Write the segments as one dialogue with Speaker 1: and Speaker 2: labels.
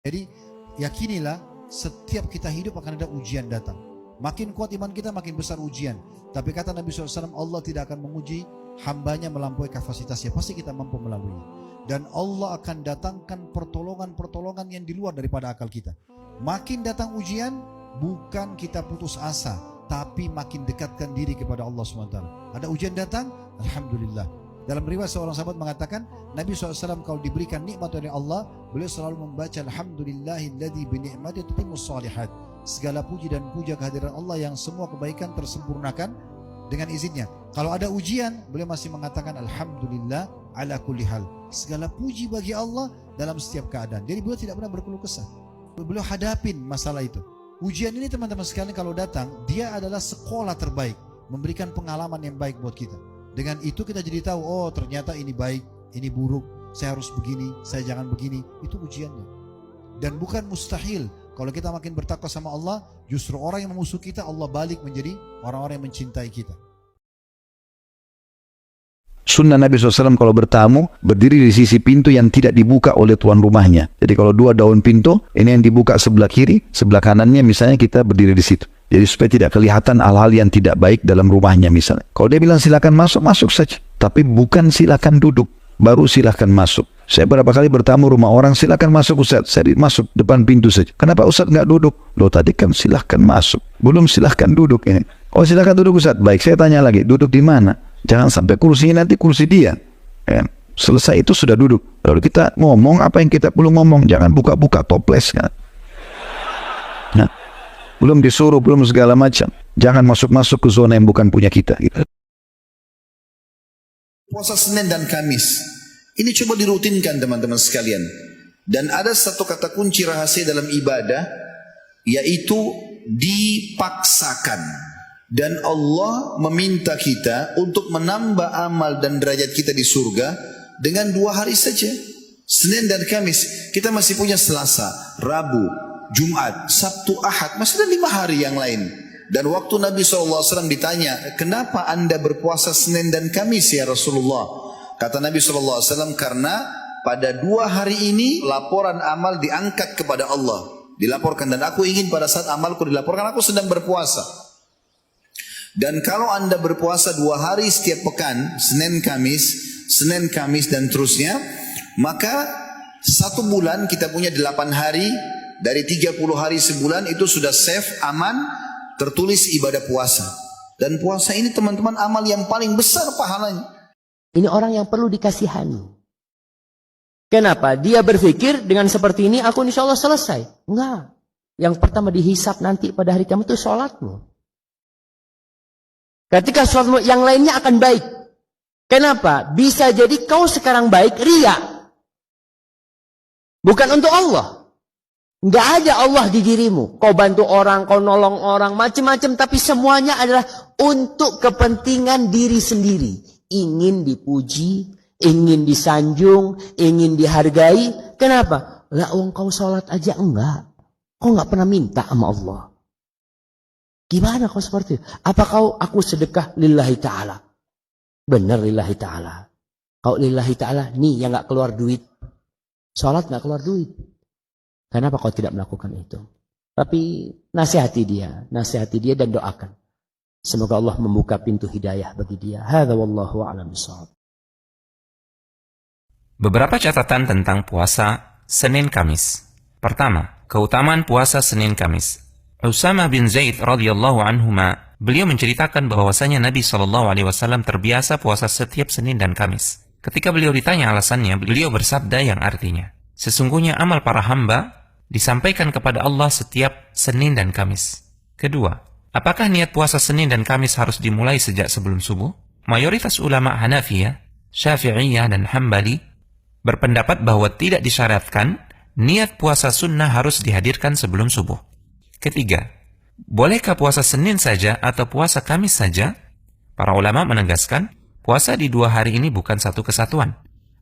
Speaker 1: Jadi yakinilah setiap kita hidup akan ada ujian datang. Makin kuat iman kita makin besar ujian. Tapi kata Nabi SAW, Allah tidak akan menguji hambanya melampaui kapasitasnya. Pasti kita mampu melaluinya. Dan Allah akan datangkan pertolongan-pertolongan yang di luar daripada akal kita. Makin datang ujian, bukan kita putus asa, tapi makin dekatkan diri kepada Allah SWT. Ada ujian datang, Alhamdulillah. Dalam riwayat seorang sahabat mengatakan, Nabi SAW kalau diberikan nikmat oleh Allah, beliau selalu membaca Alhamdulillahilladzi bini'mati tutimmus shalihat. Segala puji dan puja kehadiran Allah yang semua kebaikan tersempurnakan dengan izinnya. Kalau ada ujian, beliau masih mengatakan Alhamdulillah ala kulli hal. Segala puji bagi Allah dalam setiap keadaan. Jadi beliau tidak pernah berkeluh kesah. Beliau hadapin masalah itu. Ujian ini teman-teman sekalian kalau datang, dia adalah sekolah terbaik, memberikan pengalaman yang baik buat kita. Dengan itu kita jadi tahu, oh ternyata ini baik, ini buruk, saya harus begini, saya jangan begini. Itu ujiannya. Dan bukan mustahil, kalau kita makin bertakwa sama Allah, justru orang yang memusuh kita, Allah balik menjadi orang-orang yang mencintai kita.
Speaker 2: Sunnah Nabi SAW kalau bertamu, berdiri di sisi pintu yang tidak dibuka oleh tuan rumahnya. Jadi kalau dua daun pintu, ini yang dibuka sebelah kiri, sebelah kanannya misalnya kita berdiri di situ. Jadi supaya tidak kelihatan hal-hal yang tidak baik dalam rumahnya misalnya. Kalau dia bilang silakan masuk, masuk saja. Tapi bukan silakan duduk, baru silakan masuk. Saya berapa kali bertamu rumah orang, silakan masuk Ustaz. Saya masuk depan pintu saja. Kenapa Ustaz nggak duduk? Loh tadi kan silakan masuk. Belum silakan duduk ini. Oh silakan duduk Ustaz. Baik, saya tanya lagi, duduk di mana? Jangan sampai kursinya nanti kursi dia. Ya. Selesai itu sudah duduk. Lalu kita ngomong apa yang kita perlu ngomong. Jangan buka-buka toples kan. Nah, belum disuruh, belum segala macam. Jangan masuk-masuk ke zona yang bukan punya kita.
Speaker 3: Puasa Senin dan Kamis. Ini coba dirutinkan teman-teman sekalian. Dan ada satu kata kunci rahasia dalam ibadah, yaitu dipaksakan. Dan Allah meminta kita untuk menambah amal dan derajat kita di surga dengan 2 hari saja. Senin dan Kamis. Kita masih punya Selasa, Rabu, Jumat, Sabtu, Ahad. Masih ada 5 hari yang lain. Dan waktu Nabi SAW ditanya, kenapa anda berpuasa Senin dan Kamis ya Rasulullah? Kata Nabi SAW, karena pada 2 hari ini laporan amal diangkat kepada Allah. Dilaporkan, dan aku ingin pada saat amalku dilaporkan, aku sedang berpuasa. Dan kalau anda berpuasa 2 hari setiap pekan, Senin Kamis dan terusnya, maka 1 bulan kita punya 8 hari, dari 30 hari sebulan itu sudah safe, aman, tertulis ibadah puasa. Dan puasa ini teman-teman amal yang paling besar pahalanya.
Speaker 4: Ini orang yang perlu dikasihani. Kenapa? Dia berpikir dengan seperti ini aku insya Allah selesai. Enggak. Yang pertama dihisap nanti pada hari kiamat itu sholatmu. Ketika sholatmu yang lainnya akan baik. Kenapa? Bisa jadi kau sekarang baik ria. Bukan untuk Allah. Enggak ada Allah di dirimu. Kau bantu orang, kau nolong orang, macam-macam. Tapi semuanya adalah untuk kepentingan diri sendiri. Ingin dipuji, ingin disanjung, ingin dihargai. Kenapa? Lah kau sholat aja enggak. Kau enggak pernah minta sama Allah. Gimana kau seperti itu? Apa aku sedekah lillahi ta'ala? Benar lillahi ta'ala. Kau lillahi ta'ala, nih yang enggak keluar duit. Sholat enggak keluar duit. Kenapa kau tidak melakukan itu? Tapi nasihati dia dan doakan. Semoga Allah membuka pintu hidayah bagi dia. Hadza wallahu a'lam bishawab.
Speaker 5: Beberapa catatan tentang puasa Senin Kamis. Pertama, keutamaan puasa Senin Kamis. Usamah bin Zaid radhiyallahu anhuma, beliau menceritakan bahwasanya Nabi SAW terbiasa puasa setiap Senin dan Kamis. Ketika beliau ditanya alasannya, beliau bersabda yang artinya, sesungguhnya amal para hamba disampaikan kepada Allah setiap Senin dan Kamis. Kedua, apakah niat puasa Senin dan Kamis harus dimulai sejak sebelum subuh? Mayoritas ulama Hanafiyah, Syafi'iyah dan Hambali berpendapat bahwa tidak disyaratkan niat puasa sunnah harus dihadirkan sebelum subuh. Ketiga, bolehkah puasa Senin saja atau puasa Kamis saja? Para ulama menegaskan, puasa di 2 hari ini bukan satu kesatuan.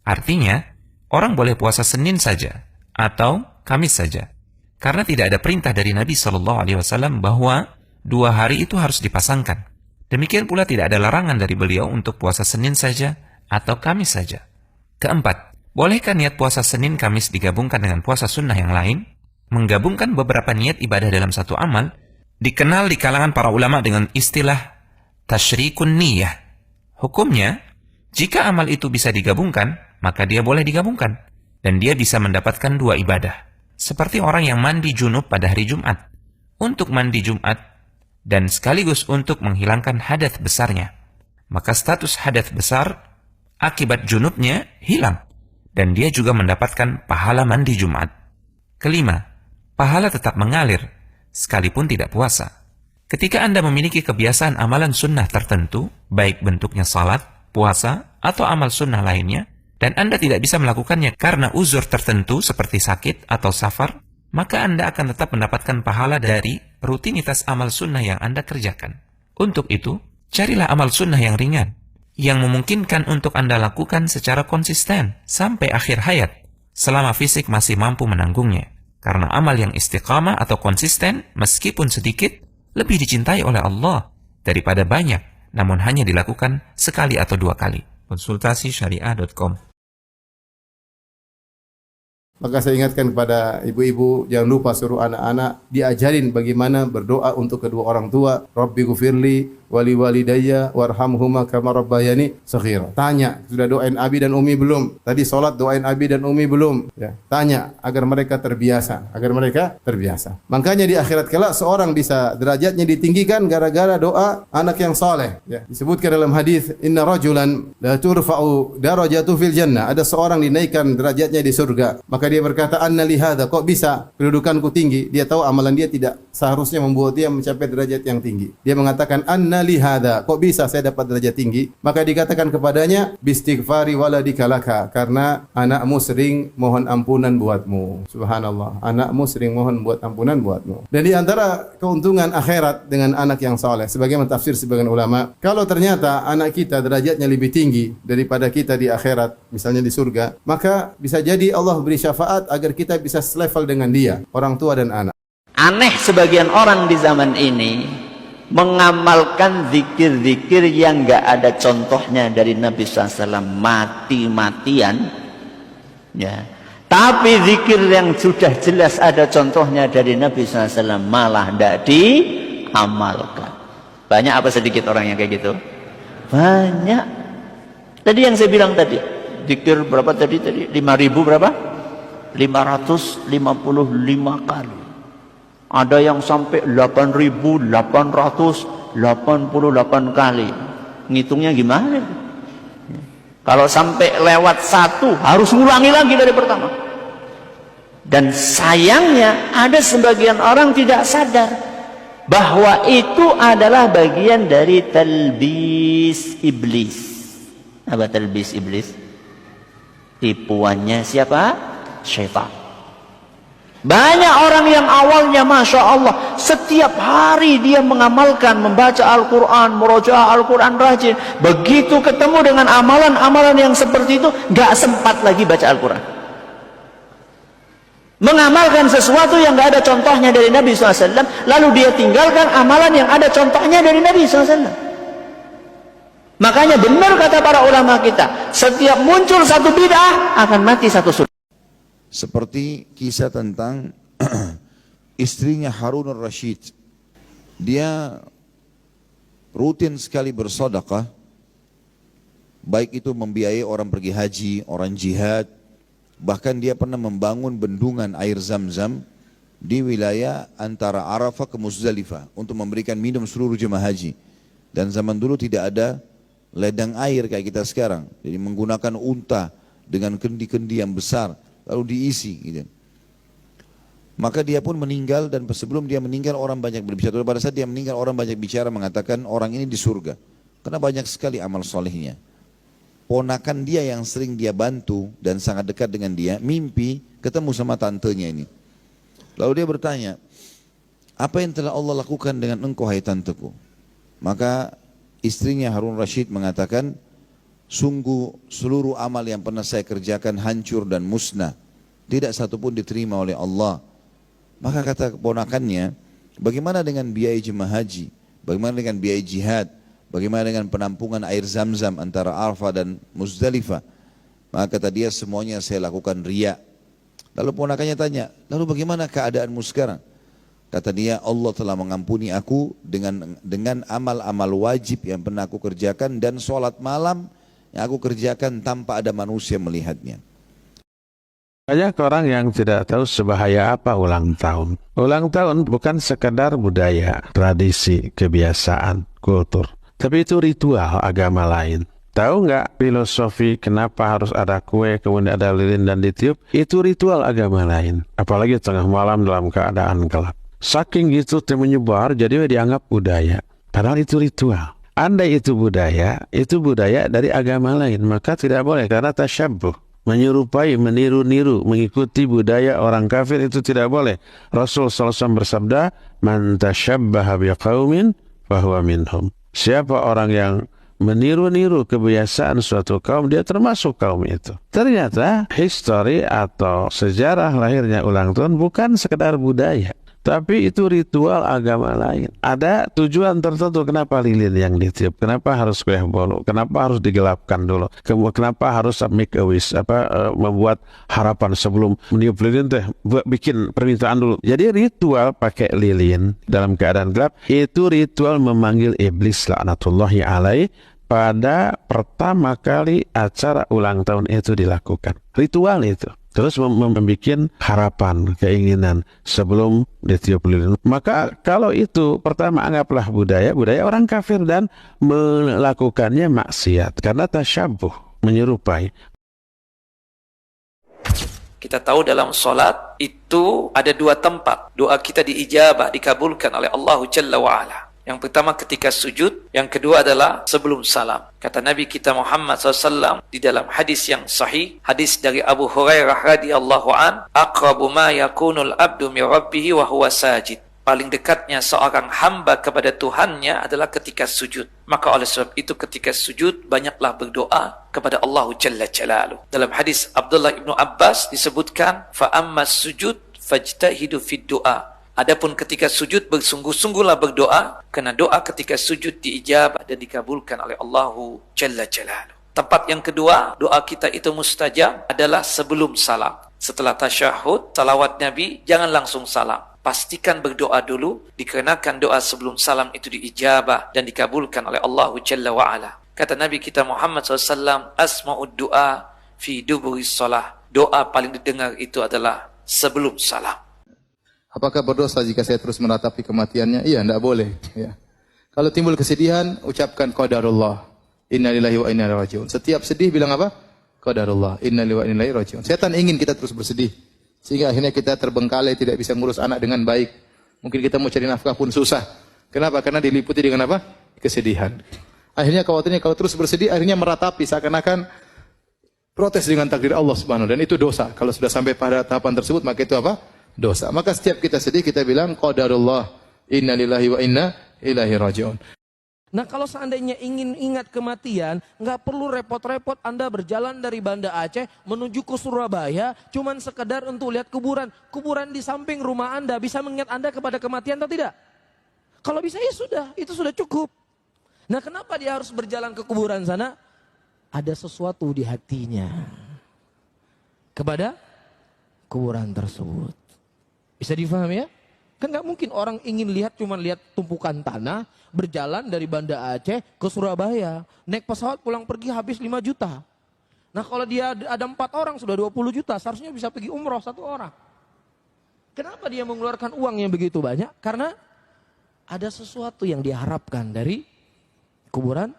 Speaker 5: Artinya, orang boleh puasa Senin saja atau Kamis saja. Karena tidak ada perintah dari Nabi SAW bahwa 2 hari itu harus dipasangkan. Demikian pula tidak ada larangan dari beliau untuk puasa Senin saja atau Kamis saja. Keempat, bolehkah niat puasa Senin Kamis digabungkan dengan puasa sunnah yang lain? menggabungkan beberapa niat ibadah dalam satu amal dikenal di kalangan para ulama dengan istilah tasyrikun niyah. Hukumnya, jika amal itu bisa digabungkan, maka dia boleh digabungkan dan dia bisa mendapatkan dua ibadah. Seperti orang yang mandi junub pada hari Jumat, untuk mandi Jumat dan sekaligus untuk menghilangkan hadas besarnya. Maka status hadas besar akibat junubnya hilang dan dia juga mendapatkan pahala mandi Jumat. Kelima, pahala tetap mengalir sekalipun tidak puasa. Ketika Anda memiliki kebiasaan amalan sunnah tertentu, baik bentuknya salat, puasa, atau amal sunnah lainnya, dan Anda tidak bisa melakukannya karena uzur tertentu seperti sakit atau safar, maka Anda akan tetap mendapatkan pahala dari rutinitas amal sunnah yang Anda kerjakan. Untuk itu, carilah amal sunnah yang ringan, yang memungkinkan untuk Anda lakukan secara konsisten sampai akhir hayat, selama fisik masih mampu menanggungnya. Karena amal yang istiqamah atau konsisten, meskipun sedikit, lebih dicintai oleh Allah daripada banyak, namun hanya dilakukan sekali atau dua kali. Konsultasi syariah.com.
Speaker 6: Maka saya ingatkan kepada ibu-ibu, jangan lupa suruh anak-anak diajarin bagaimana berdoa untuk kedua orang tua. Rabbi gufirli wali walidayya warhamhuma kama rabbayani shaghira. Tanya, sudah doain abi dan umi belum? Tadi salat doain abi dan umi belum? Ya, tanya agar mereka terbiasa. Makanya di akhirat kelak seorang bisa derajatnya ditinggikan gara-gara doa anak yang saleh. Ya, disebutkan dalam hadis, inna rajulan la turfa'u darajatu fil jannah. Ada seorang dinaikkan derajatnya di surga. Maka dia berkata, anna li hadza, kok bisa kedudukanku tinggi? Dia tahu amalan dia tidak seharusnya membuat dia mencapai derajat yang tinggi. Dia mengatakan, anna li hadza, kok bisa saya dapat derajat tinggi? Maka dikatakan kepadanya, bistighfari waladika laka, karena anakmu sering mohon ampunan buatmu. Subhanallah, anakmu sering mohon buat ampunan buatmu. Dan di antara keuntungan akhirat dengan anak yang saleh, sebagaimana tafsir sebagian ulama, kalau ternyata anak kita derajatnya lebih tinggi daripada kita di akhirat, misalnya di surga, maka bisa jadi Allah beri syafaat agar kita bisa selevel dengan dia, orang tua dan anak.
Speaker 4: Aneh sebagian orang di zaman ini mengamalkan zikir-zikir yang enggak ada contohnya dari Nabi SAW, mati-matian, ya. Tapi zikir yang sudah jelas ada contohnya dari Nabi SAW malah tidak diamalkan. Banyak apa sedikit orang yang kayak gitu? Banyak. Tadi yang saya bilang tadi, zikir berapa tadi? 5.000 berapa? 555 kali. Ada yang sampai 8.888 kali. Ngitungnya gimana? Kalau sampai lewat satu, harus ngulangi lagi dari pertama. Dan sayangnya ada sebagian orang tidak sadar bahwa itu adalah bagian dari talbis iblis. Apa talbis iblis? Tipuannya siapa? Syaitan. Banyak orang yang awalnya Masya Allah setiap hari dia mengamalkan, membaca Al-Quran, murojaah Al-Quran rajin. Begitu ketemu dengan amalan-amalan yang seperti itu, gak sempat lagi baca Al-Quran. Mengamalkan sesuatu yang gak ada contohnya dari Nabi SAW, lalu dia tinggalkan amalan yang ada contohnya dari Nabi SAW. Makanya benar kata para ulama kita, setiap muncul satu bid'ah akan mati satu sunnah.
Speaker 2: Seperti kisah tentang istrinya Harun al-Rashid. Dia rutin sekali bersedekah, baik itu membiayai orang pergi haji, orang jihad. Bahkan dia pernah membangun bendungan air Zam-Zam di wilayah antara Arafah ke Muzdalifah untuk memberikan minum seluruh jemaah haji. Dan zaman dulu tidak ada ledang air kayak kita sekarang. Jadi menggunakan unta dengan kendi-kendi yang besar, lalu diisi gitu. Maka dia pun meninggal, dan sebelum dia meninggal orang banyak berbicara. Pada saat dia meninggal orang banyak bicara mengatakan orang ini di surga karena banyak sekali amal solehnya. Ponakan dia yang sering dia bantu dan sangat dekat dengan dia mimpi ketemu sama tantenya ini. Lalu dia bertanya, apa yang telah Allah lakukan dengan engkau hai tanteku? Maka istrinya Harun Rashid mengatakan, sungguh seluruh amal yang pernah saya kerjakan hancur dan musnah. Tidak satu pun diterima oleh Allah. Maka kata keponakannya, bagaimana dengan biaya jemaah haji? Bagaimana dengan biaya jihad? Bagaimana dengan penampungan air Zam-Zam antara Arafah dan Muzdalifah? Maka kata dia, semuanya saya lakukan riya. Lalu ponakannya tanya, lalu bagaimana keadaanmu sekarang? Kata dia, Allah telah mengampuni aku dengan amal-amal wajib yang pernah aku kerjakan dan sholat malam yang aku kerjakan tanpa ada manusia melihatnya.
Speaker 7: Banyak orang yang tidak tahu sebahaya apa ulang tahun. Ulang tahun bukan sekadar budaya, tradisi, kebiasaan, kultur. Tapi itu ritual agama lain. Tahu nggak filosofi kenapa harus ada kue, kemudian ada lilin dan ditiup? Itu ritual agama lain. Apalagi tengah malam dalam keadaan gelap. Saking itu menyebar, jadi dianggap budaya. Padahal itu ritual. Andai itu budaya dari agama lain. Maka tidak boleh karena tasyabbuh. Menyerupai, meniru-niru, mengikuti budaya orang kafir itu tidak boleh. Rasul SAW bersabda, "Man tasyabbaha biqaumin fahuwa minhum." Siapa orang yang meniru-niru kebiasaan suatu kaum, dia termasuk kaum itu. Ternyata histori atau sejarah lahirnya ulang tahun bukan sekedar budaya, tapi itu ritual agama lain. Ada tujuan tertentu kenapa lilin yang ditiup, kenapa harus kue bolu, kenapa harus digelapkan dulu, kenapa harus make a wish, membuat harapan sebelum meniup lilin teh, bikin permintaan dulu. Jadi ritual pakai lilin dalam keadaan gelap itu ritual memanggil iblis laknatullahi alaih pada pertama kali acara ulang tahun itu dilakukan. Ritual itu. Terus membuat harapan, keinginan sebelum ditiup lilin. Maka kalau itu pertama anggaplah budaya orang kafir dan melakukannya maksiat. Karena tasyabbuh, menyerupai.
Speaker 8: Kita tahu dalam solat itu ada dua tempat. Doa kita diijabah, dikabulkan oleh Allah Jalla wa'ala. Yang pertama ketika sujud, yang kedua adalah sebelum salam. Kata Nabi kita Muhammad SAW di dalam hadis yang sahih, hadis dari Abu Hurairah radhiyallahu an, aqrabu ma yakunul abdu min rabbih wa huwa sajid. Paling dekatnya seorang hamba kepada Tuhannya adalah ketika sujud. Maka oleh sebab itu ketika sujud banyaklah berdoa kepada Allah Jalla Jalaluh. Dalam hadis Abdullah ibnu Abbas disebutkan, fa amma sujud fajtahidu fid du'a. Adapun ketika sujud bersungguh-sungguhlah berdoa, karena doa ketika sujud diijabah dan dikabulkan oleh Allah Jalla Jalaluh. Tempat yang kedua, doa kita itu mustajab adalah sebelum salam. Setelah tasyahud, salawat Nabi, jangan langsung salam. Pastikan berdoa dulu, dikarenakan doa sebelum salam itu diijabah dan dikabulkan oleh Allah Jalla wa'ala. Kata Nabi kita Muhammad SAW, asma'ud du'a fi duburis salah. Doa paling didengar itu adalah sebelum salam.
Speaker 6: Apakah berdosa jika saya terus meratapi kematiannya? Iya, tidak boleh. Ya. Kalau timbul kesedihan, ucapkan qadarullah. Innalillahi wa inna ilaihi raji'un. Setiap sedih bilang apa? Qadarullah. Innalillahi wa inna ilaihi raji'un. Setan ingin kita terus bersedih. Sehingga akhirnya kita terbengkalai, tidak bisa ngurus anak dengan baik. Mungkin kita mau cari nafkah pun susah. Kenapa? Karena diliputi dengan apa? Kesedihan. Akhirnya khawatirnya kalau terus bersedih, akhirnya meratapi seakan-akan protes dengan takdir Allah Subhanahu. Dan itu dosa. Kalau sudah sampai pada tahapan tersebut, maka itu apa? Dosa. Maka setiap kita sedih kita bilang qadarullah innalillahi wa inna ilaihi raji'un.
Speaker 9: Nah kalau seandainya ingin ingat kematian, nggak perlu repot-repot Anda berjalan dari Banda Aceh menuju ke Surabaya, cuman sekedar untuk lihat kuburan. Kuburan di samping rumah Anda bisa mengingat Anda kepada kematian atau tidak? Kalau bisa ya sudah, itu sudah cukup. Nah kenapa dia harus berjalan ke kuburan sana? Ada sesuatu di hatinya kepada kuburan tersebut. Bisa difahami ya? Kan nggak mungkin orang ingin lihat cuma lihat tumpukan tanah, berjalan dari Banda Aceh ke Surabaya, naik pesawat pulang pergi habis 5 juta. Nah kalau dia ada 4 orang sudah 20 juta, seharusnya bisa pergi umroh 1 orang. Kenapa dia mengeluarkan uang yang begitu banyak? Karena ada sesuatu yang diharapkan dari kuburan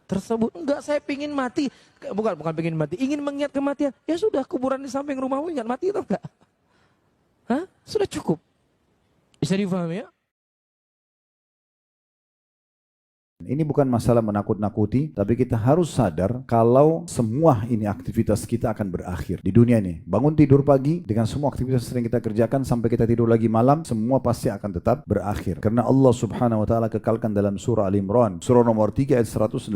Speaker 9: tersebut. Enggak, saya pingin mati. Bukan pingin mati, ingin mengingat kematian. Ya sudah, kuburan di samping rumahmu ingat mati itu enggak? Hah? Sudah cukup. Bisa difahami ya?
Speaker 1: Ini bukan masalah menakut-nakuti, tapi kita harus sadar kalau semua ini aktivitas kita akan berakhir di dunia ini. Bangun tidur pagi dengan semua aktivitas yang kita kerjakan sampai kita tidur lagi malam, semua pasti akan tetap berakhir. Karena Allah Subhanahu wa taala kekalkan dalam surah Al-Imran, surah nomor 3 ayat 185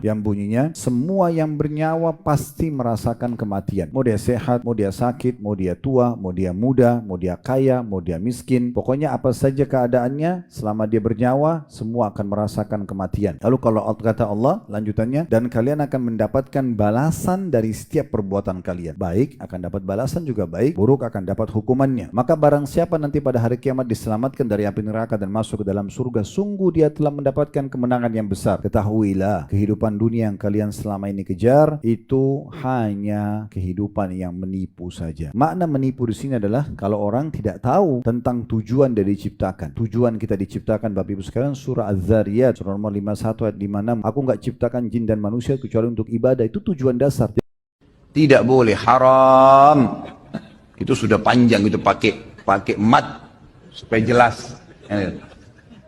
Speaker 1: yang bunyinya, semua yang bernyawa pasti merasakan kematian. Mau dia sehat, mau dia sakit, mau dia tua, mau dia muda, mau dia kaya, mau dia miskin, pokoknya apa saja keadaannya, selama dia bernyawa, semua akan merasakan
Speaker 2: mendapatkan kematian. Lalu kalau kata Allah lanjutannya, dan kalian akan mendapatkan balasan dari setiap perbuatan kalian. Baik akan dapat balasan juga baik, buruk akan dapat hukumannya. Maka barang siapa nanti pada hari kiamat diselamatkan dari api neraka dan masuk ke dalam surga, sungguh dia telah mendapatkan kemenangan yang besar. Ketahuilah, kehidupan dunia yang kalian selama ini kejar itu hanya kehidupan yang menipu saja. Makna menipu di sini adalah kalau orang tidak tahu tentang tujuan dari diciptakan. Tujuan kita diciptakan, Bapak Ibu sekalian, surah Az-Zariyat surah nomor 51 ayat 56. Aku enggak ciptakan jin dan manusia kecuali untuk ibadah. Itu tujuan dasar.
Speaker 10: Tidak boleh, haram. Itu sudah panjang, itu pakai mat supaya jelas.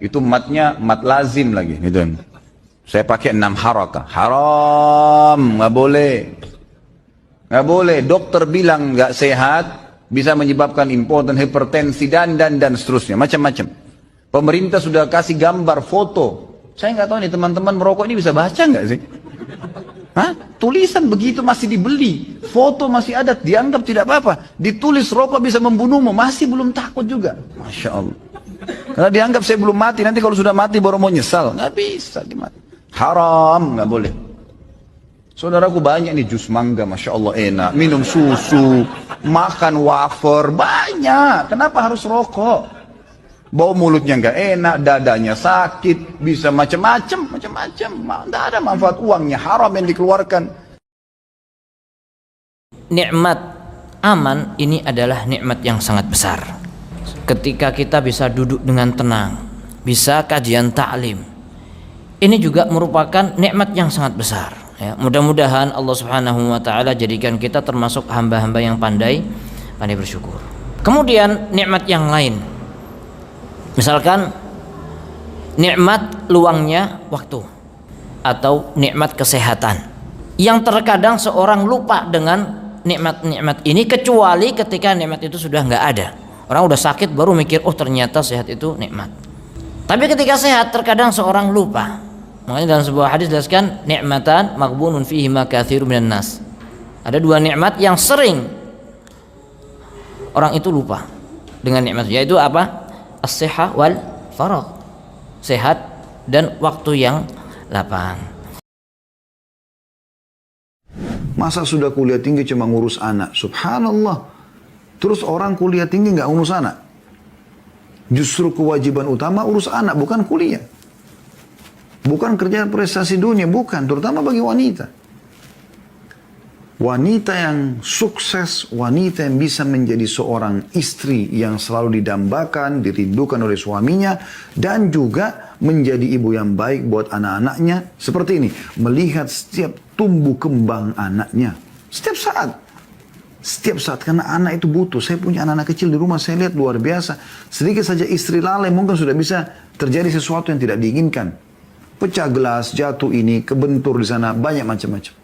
Speaker 10: Itu matnya mat lazim lagi gitu. Saya pakai 6 harakah. Haram, nggak boleh. Nggak boleh. Dokter bilang nggak sehat, bisa menyebabkan important hipertensi dan seterusnya, macam-macam. Pemerintah sudah kasih gambar foto. Saya nggak tahu nih teman-teman merokok ini bisa baca nggak sih? Hah? Tulisan begitu masih dibeli, foto masih ada, dianggap tidak apa-apa. Ditulis rokok bisa membunuhmu, masih belum takut juga. Masya Allah. Karena dianggap saya belum mati, nanti kalau sudah mati baru mau nyesal. Nggak bisa dimati. Haram, nggak boleh. Saudaraku banyak nih jus mangga, Masya Allah enak. Minum susu, makan wafer, banyak. Kenapa harus rokok? Bau mulutnya nggak enak, dadanya sakit, bisa macam-macam. Tidak ada manfaat uangnya, haram yang dikeluarkan.
Speaker 11: Nikmat aman ini adalah nikmat yang sangat besar. Ketika kita bisa duduk dengan tenang, bisa kajian taklim, ini juga merupakan nikmat yang sangat besar. Ya, mudah-mudahan Allah Subhanahu wa Ta'ala jadikan kita termasuk hamba-hamba yang pandai bersyukur. Kemudian nikmat yang lain, misalkan nikmat luangnya waktu atau nikmat kesehatan, yang terkadang seorang lupa dengan nikmat-nikmat ini kecuali ketika nikmat itu sudah nggak ada. Orang udah sakit baru mikir, oh ternyata sehat itu nikmat. Tapi ketika sehat terkadang seorang lupa. Makanya dalam sebuah hadis dijelaskan, nikmatan maghbunun fihi ma katsirun minan nas. Ada 2 nikmat yang sering orang itu lupa dengan nikmat, yaitu apa? As-sihah wal faragh. Sehat dan waktu yang lapang.
Speaker 2: Masa sudah kuliah tinggi cuma ngurus anak? Subhanallah. Terus orang kuliah tinggi nggak ngurus anak? Justru kewajiban utama urus anak, bukan kuliah. Bukan kerjaan prestasi dunia, bukan. Terutama bagi wanita. Wanita yang sukses, wanita yang bisa menjadi seorang istri yang selalu didambakan, dirindukan oleh suaminya, dan juga menjadi ibu yang baik buat anak-anaknya. Seperti ini, melihat setiap tumbuh kembang anaknya. Setiap saat, karena anak itu butuh. Saya punya anak-anak kecil di rumah, saya lihat luar biasa. Sedikit saja istri lalai, mungkin sudah bisa terjadi sesuatu yang tidak diinginkan. Pecah gelas, jatuh ini, kebentur di sana, banyak macam-macam.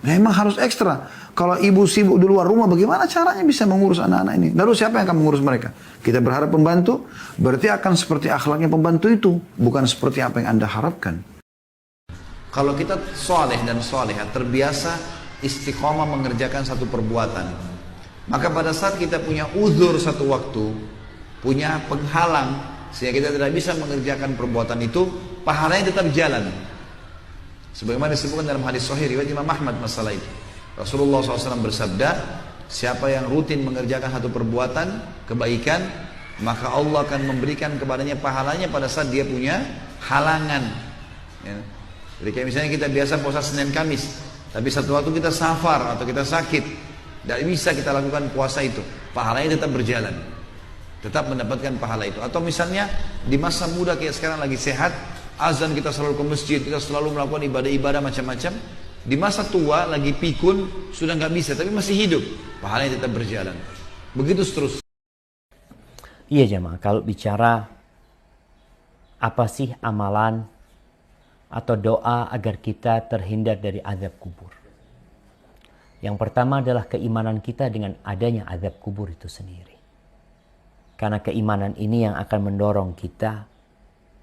Speaker 2: Memang harus ekstra. Kalau ibu sibuk di luar rumah, bagaimana caranya bisa mengurus anak-anak ini? Lalu siapa yang akan mengurus mereka? Kita berharap pembantu, berarti akan seperti akhlaknya pembantu itu, bukan seperti apa yang Anda harapkan.
Speaker 3: Kalau kita soleh dan soleha, terbiasa istiqomah mengerjakan satu perbuatan, maka pada saat kita punya uzur satu waktu, punya penghalang, sehingga kita tidak bisa mengerjakan perbuatan itu, pahalanya tetap jalan. Sebagaimana disebutkan dalam hadis sahih riwayat Imam Ahmad masalah itu. Rasulullah SAW bersabda, siapa yang rutin mengerjakan satu perbuatan kebaikan, maka Allah akan memberikan kepadanya pahalanya pada saat dia punya halangan. Ya. Jadi kayak misalnya kita biasa puasa Senin Kamis, tapi satu waktu kita safar atau kita sakit, tidak bisa kita lakukan puasa itu, pahalanya tetap berjalan, tetap mendapatkan pahala itu. Atau misalnya di masa muda kayak sekarang lagi sehat, azan kita selalu ke masjid, kita selalu melakukan ibadah-ibadah macam-macam. Di masa tua lagi pikun, sudah nggak bisa, tapi masih hidup, pahalanya tetap berjalan. Begitu seterusnya.
Speaker 4: Iya jemaah, kalau bicara apa sih amalan atau doa agar kita terhindar dari azab kubur? Yang pertama adalah keimanan kita dengan adanya azab kubur itu sendiri. Karena keimanan ini yang akan mendorong kita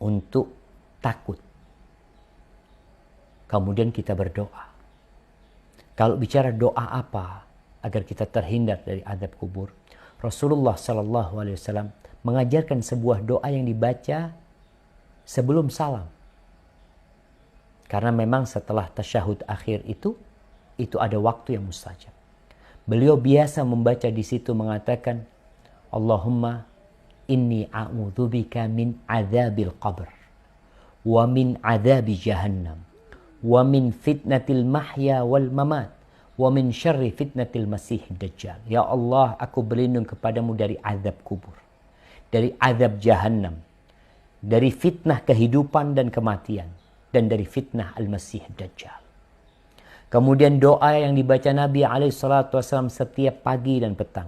Speaker 4: untuk takut. Kemudian kita berdoa. Kalau bicara doa apa agar kita terhindar dari azab kubur, Rasulullah SAW mengajarkan sebuah doa yang dibaca
Speaker 12: sebelum salam. Karena memang setelah tasyahud akhir itu ada waktu yang mustajab. Beliau biasa membaca di situ mengatakan, Allahumma inni a'udzubika min adzabil qabr wa min adzabi jahannam wa min fitnatil mahya wal mamat wa min syarri fitnatil masih dajjal. Ya Allah, aku berlindung kepadamu dari azab kubur, dari azab jahannam, dari fitnah kehidupan dan kematian, dan dari fitnah al-masih dajjal. Kemudian doa yang dibaca Nabi SAW setiap pagi dan petang.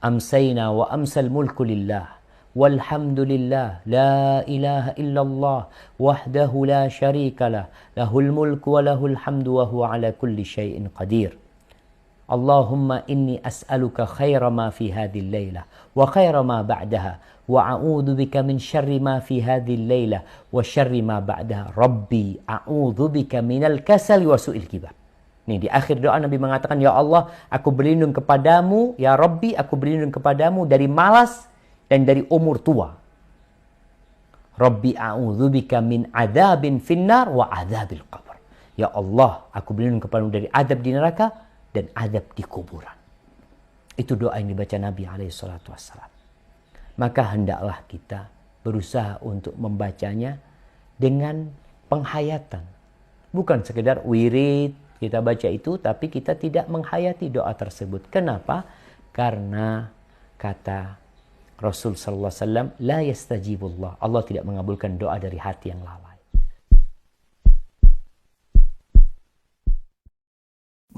Speaker 12: Amsayna wa amsal mulku lillah walhamdulillah la ilaha illallah wahdahu la syarikalah lahul mulku wa lahul hamdu wa huwa ala kulli syai'in qadir. Allahumma inni as'aluka khaira ma fi hadhihi al-lailah wa khaira ma ba'daha wa a'udzu bika min syarri ma fi hadhihi al-lailah wa syarri ma ba'daha. Rabbi a'udzu bika minal kasali wa su'il kibab. Nih di akhir doa Nabi mengatakan, ya Allah, aku berlindung kepadamu, ya Rabbi, aku berlindung kepadamu dari malas dan dari umur tua. Rabbi a'udzu bika min adzabin finnar wa adzabil qabr. Ya Allah, aku berlindung kepadamu dari azab di neraka dan azab di kuburan. Itu doa yang dibaca Nabi SAW. Maka hendaklah kita berusaha untuk membacanya dengan penghayatan. Bukan sekedar wirid, kita baca itu tapi kita tidak menghayati doa tersebut. Kenapa? Karena kata Rasul SAW, la yastajibullah. Allah tidak mengabulkan doa dari hati yang lalai.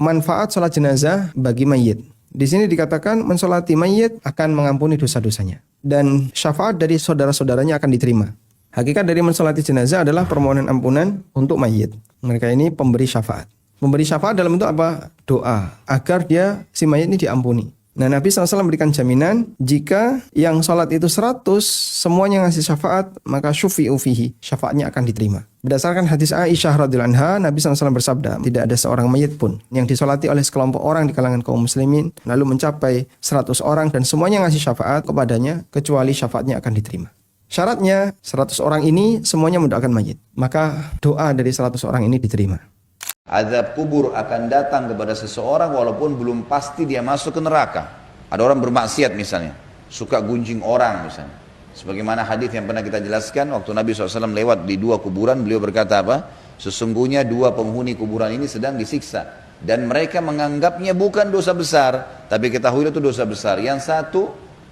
Speaker 13: Manfaat sholat jenazah bagi mayit. Di sini dikatakan mensolati mayit akan mengampuni dosa-dosanya. Dan syafaat dari saudara-saudaranya akan diterima. Hakikat dari mensolati jenazah adalah permohonan ampunan untuk mayit. Mereka ini pemberi syafaat. Memberi syafaat dalam bentuk apa? Doa. Agar si mayit ini diampuni. Nah, Nabi SAW memberikan jaminan jika yang sholat itu 100 semuanya ngasih syafaat, maka syufi'u fihi, syafaatnya akan diterima. Berdasarkan hadis Aisyah radhiyallahu anha, Nabi SAW bersabda, tidak ada seorang mayit pun yang disolati oleh sekelompok orang di kalangan kaum muslimin lalu mencapai 100 orang dan semuanya ngasih syafaat kepadanya kecuali syafaatnya akan diterima. Syaratnya 100 orang ini semuanya mendoakan mayit, maka doa dari 100 orang ini diterima.
Speaker 10: Azab kubur akan datang kepada seseorang walaupun belum pasti dia masuk ke neraka. Ada orang bermaksiat misalnya, suka gunjing orang misalnya. Sebagaimana hadis yang pernah kita jelaskan, waktu Nabi SAW lewat di 2 kuburan, beliau berkata apa? Sesungguhnya 2 penghuni kuburan ini sedang disiksa. Dan mereka menganggapnya bukan dosa besar, tapi ketahui itu dosa besar. Yang satu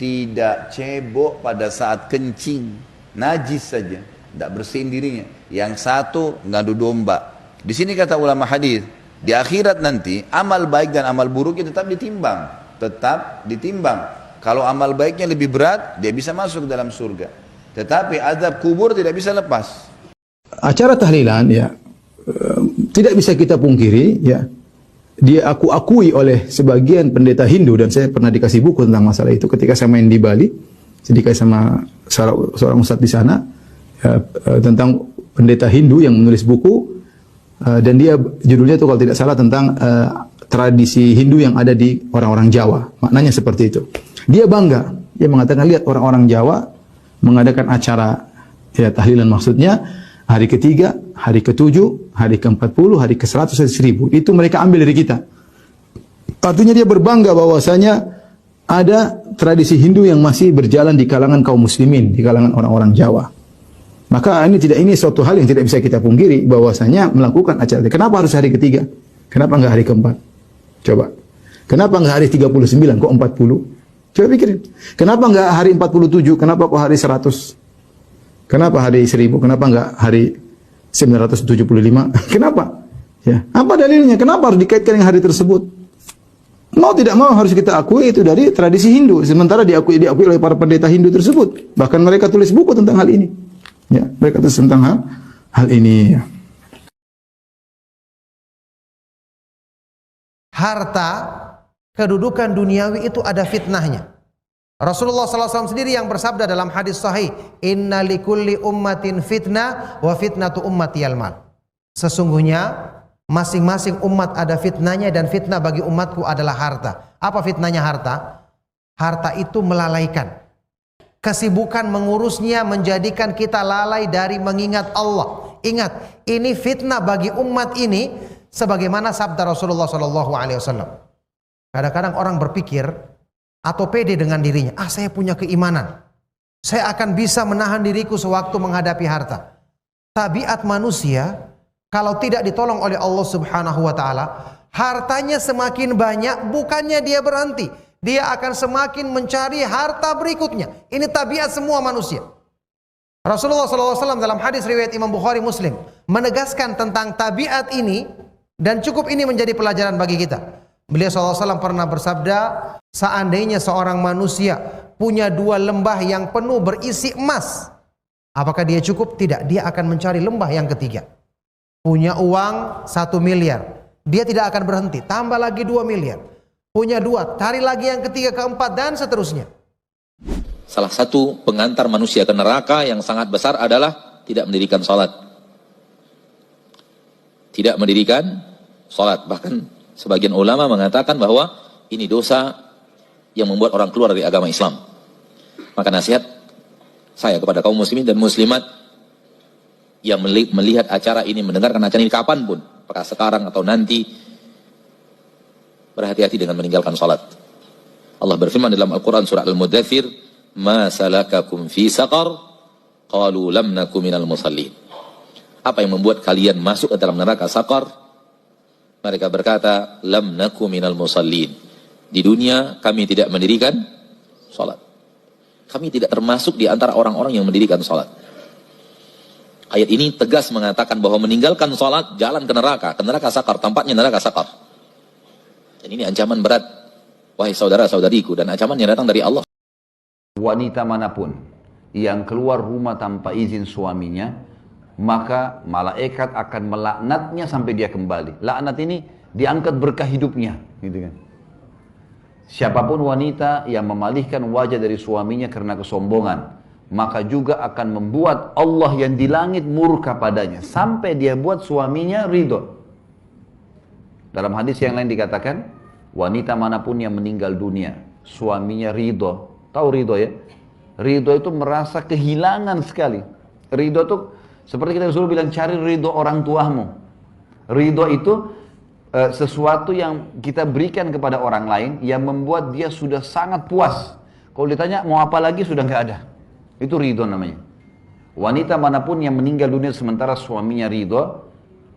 Speaker 10: tidak cebok pada saat kencing, najis saja, tidak bersihin dirinya. Yang satu ngadu domba. Di sini kata ulama hadis, di akhirat nanti amal baik dan amal buruknya tetap ditimbang. Kalau amal baiknya lebih berat, dia bisa masuk dalam surga. Tetapi azab kubur tidak bisa lepas.
Speaker 14: Acara tahlilan ya tidak bisa kita pungkiri ya. Dia akui oleh sebagian pendeta Hindu, dan saya pernah dikasih buku tentang masalah itu ketika saya main di Bali. Saya dikasih sama seorang ustadz di sana ya, tentang pendeta Hindu yang menulis buku. Dan dia judulnya itu kalau tidak salah tentang tradisi Hindu yang ada di orang-orang Jawa. Maknanya seperti itu. Dia bangga. Dia mengatakan, lihat orang-orang Jawa mengadakan acara ya tahlilan, maksudnya hari ke-3, hari ke-7, hari ke-40, hari ke-100, 1000. Itu mereka ambil dari kita. Artinya dia berbangga bahwasanya ada tradisi Hindu yang masih berjalan di kalangan kaum muslimin, di kalangan orang-orang Jawa. Maka ini suatu hal yang tidak bisa kita pungkiri bahwasanya melakukan acara. Kenapa harus hari ke-3? Kenapa enggak hari ke-4? Coba. Kenapa enggak hari 39 kok 40? Coba pikirin. Kenapa enggak hari 47? Kenapa kok hari 100? Kenapa hari 1000? Kenapa enggak hari 975? Kenapa? Ya. Apa dalilnya? Kenapa harus dikaitkan dengan hari tersebut? Mau tidak mau harus kita akui itu dari tradisi Hindu. Sementara diakui oleh para pendeta Hindu tersebut. Bahkan mereka tulis buku tentang hal ini. Ya, mereka tulis tentang hal ini.
Speaker 15: Harta, kedudukan duniawi itu ada fitnahnya. Rasulullah SAW sendiri yang bersabda dalam hadis sahih, Inna likulli ummatin fitnah wa fitnatu ummati al-mal. Sesungguhnya masing-masing umat ada fitnahnya dan fitnah bagi umatku adalah harta. Apa fitnahnya harta? Harta itu melalaikan. kesibukan mengurusnya menjadikan kita lalai dari mengingat Allah. Ingat, ini fitnah bagi umat ini, sebagaimana sabda Rasulullah SAW. Kadang-kadang orang berpikir atau pede dengan dirinya, saya punya keimanan, saya akan bisa menahan diriku sewaktu menghadapi harta. Tabiat manusia, kalau tidak ditolong oleh Allah Subhanahu wa Ta'ala, hartanya semakin banyak, bukannya dia berhenti, dia akan semakin mencari harta berikutnya. Ini tabiat semua manusia. Rasulullah SAW dalam hadis riwayat Imam Bukhari Muslim menegaskan tentang tabiat ini, dan cukup ini menjadi pelajaran bagi kita. Beliau SAW pernah bersabda, seandainya seorang manusia punya 2 lembah yang penuh berisi emas, apakah dia cukup? Tidak, dia akan mencari lembah yang ketiga. Punya uang 1 miliar, dia tidak akan berhenti, tambah lagi 2 miliar. Punya 2, cari lagi yang ketiga, keempat, dan seterusnya.
Speaker 16: Salah satu pengantar manusia ke neraka yang sangat besar adalah tidak mendirikan salat. Tidak mendirikan salat. Bahkan sebagian ulama mengatakan bahwa ini dosa yang membuat orang keluar dari agama Islam. Maka nasihat saya kepada kaum muslimin dan muslimat yang melihat acara ini, mendengarkan acara ini kapanpun, apakah sekarang atau nanti, berhati-hati dengan meninggalkan salat. Allah berfirman dalam Al-Quran surah Al-Muddathir, Ma salakakum fi saqar, qalu lam naku minal musallin. Apa yang membuat kalian masuk ke dalam neraka Saqar? Mereka berkata, lam naku minal musallin. Di dunia kami tidak mendirikan salat. Kami tidak termasuk di antara orang-orang yang mendirikan salat. Ayat ini tegas mengatakan bahwa meninggalkan salat jalan ke neraka Saqar, tempatnya neraka Saqar. Dan ini ancaman berat, wahai saudara-saudariku, dan ancaman yang datang dari Allah.
Speaker 10: Wanita manapun yang keluar rumah tanpa izin suaminya, maka malaikat akan melaknatnya sampai dia kembali. Laknat ini diangkat berkah hidupnya, gitu kan. Siapapun wanita yang memalihkan wajah dari suaminya karena kesombongan, maka juga akan membuat Allah yang di langit murka padanya sampai dia buat suaminya ridho. Dalam hadis yang lain dikatakan, wanita manapun yang meninggal dunia, suaminya ridho. Tahu ridho ya? Ridho itu merasa kehilangan sekali. Ridho itu seperti kita disuruh bilang, cari ridho orang tuamu. Ridho itu sesuatu yang kita berikan kepada orang lain yang membuat dia sudah sangat puas. Kalau ditanya mau apa lagi, sudah nggak ada. Itu ridho namanya. Wanita manapun yang meninggal dunia sementara suaminya ridho,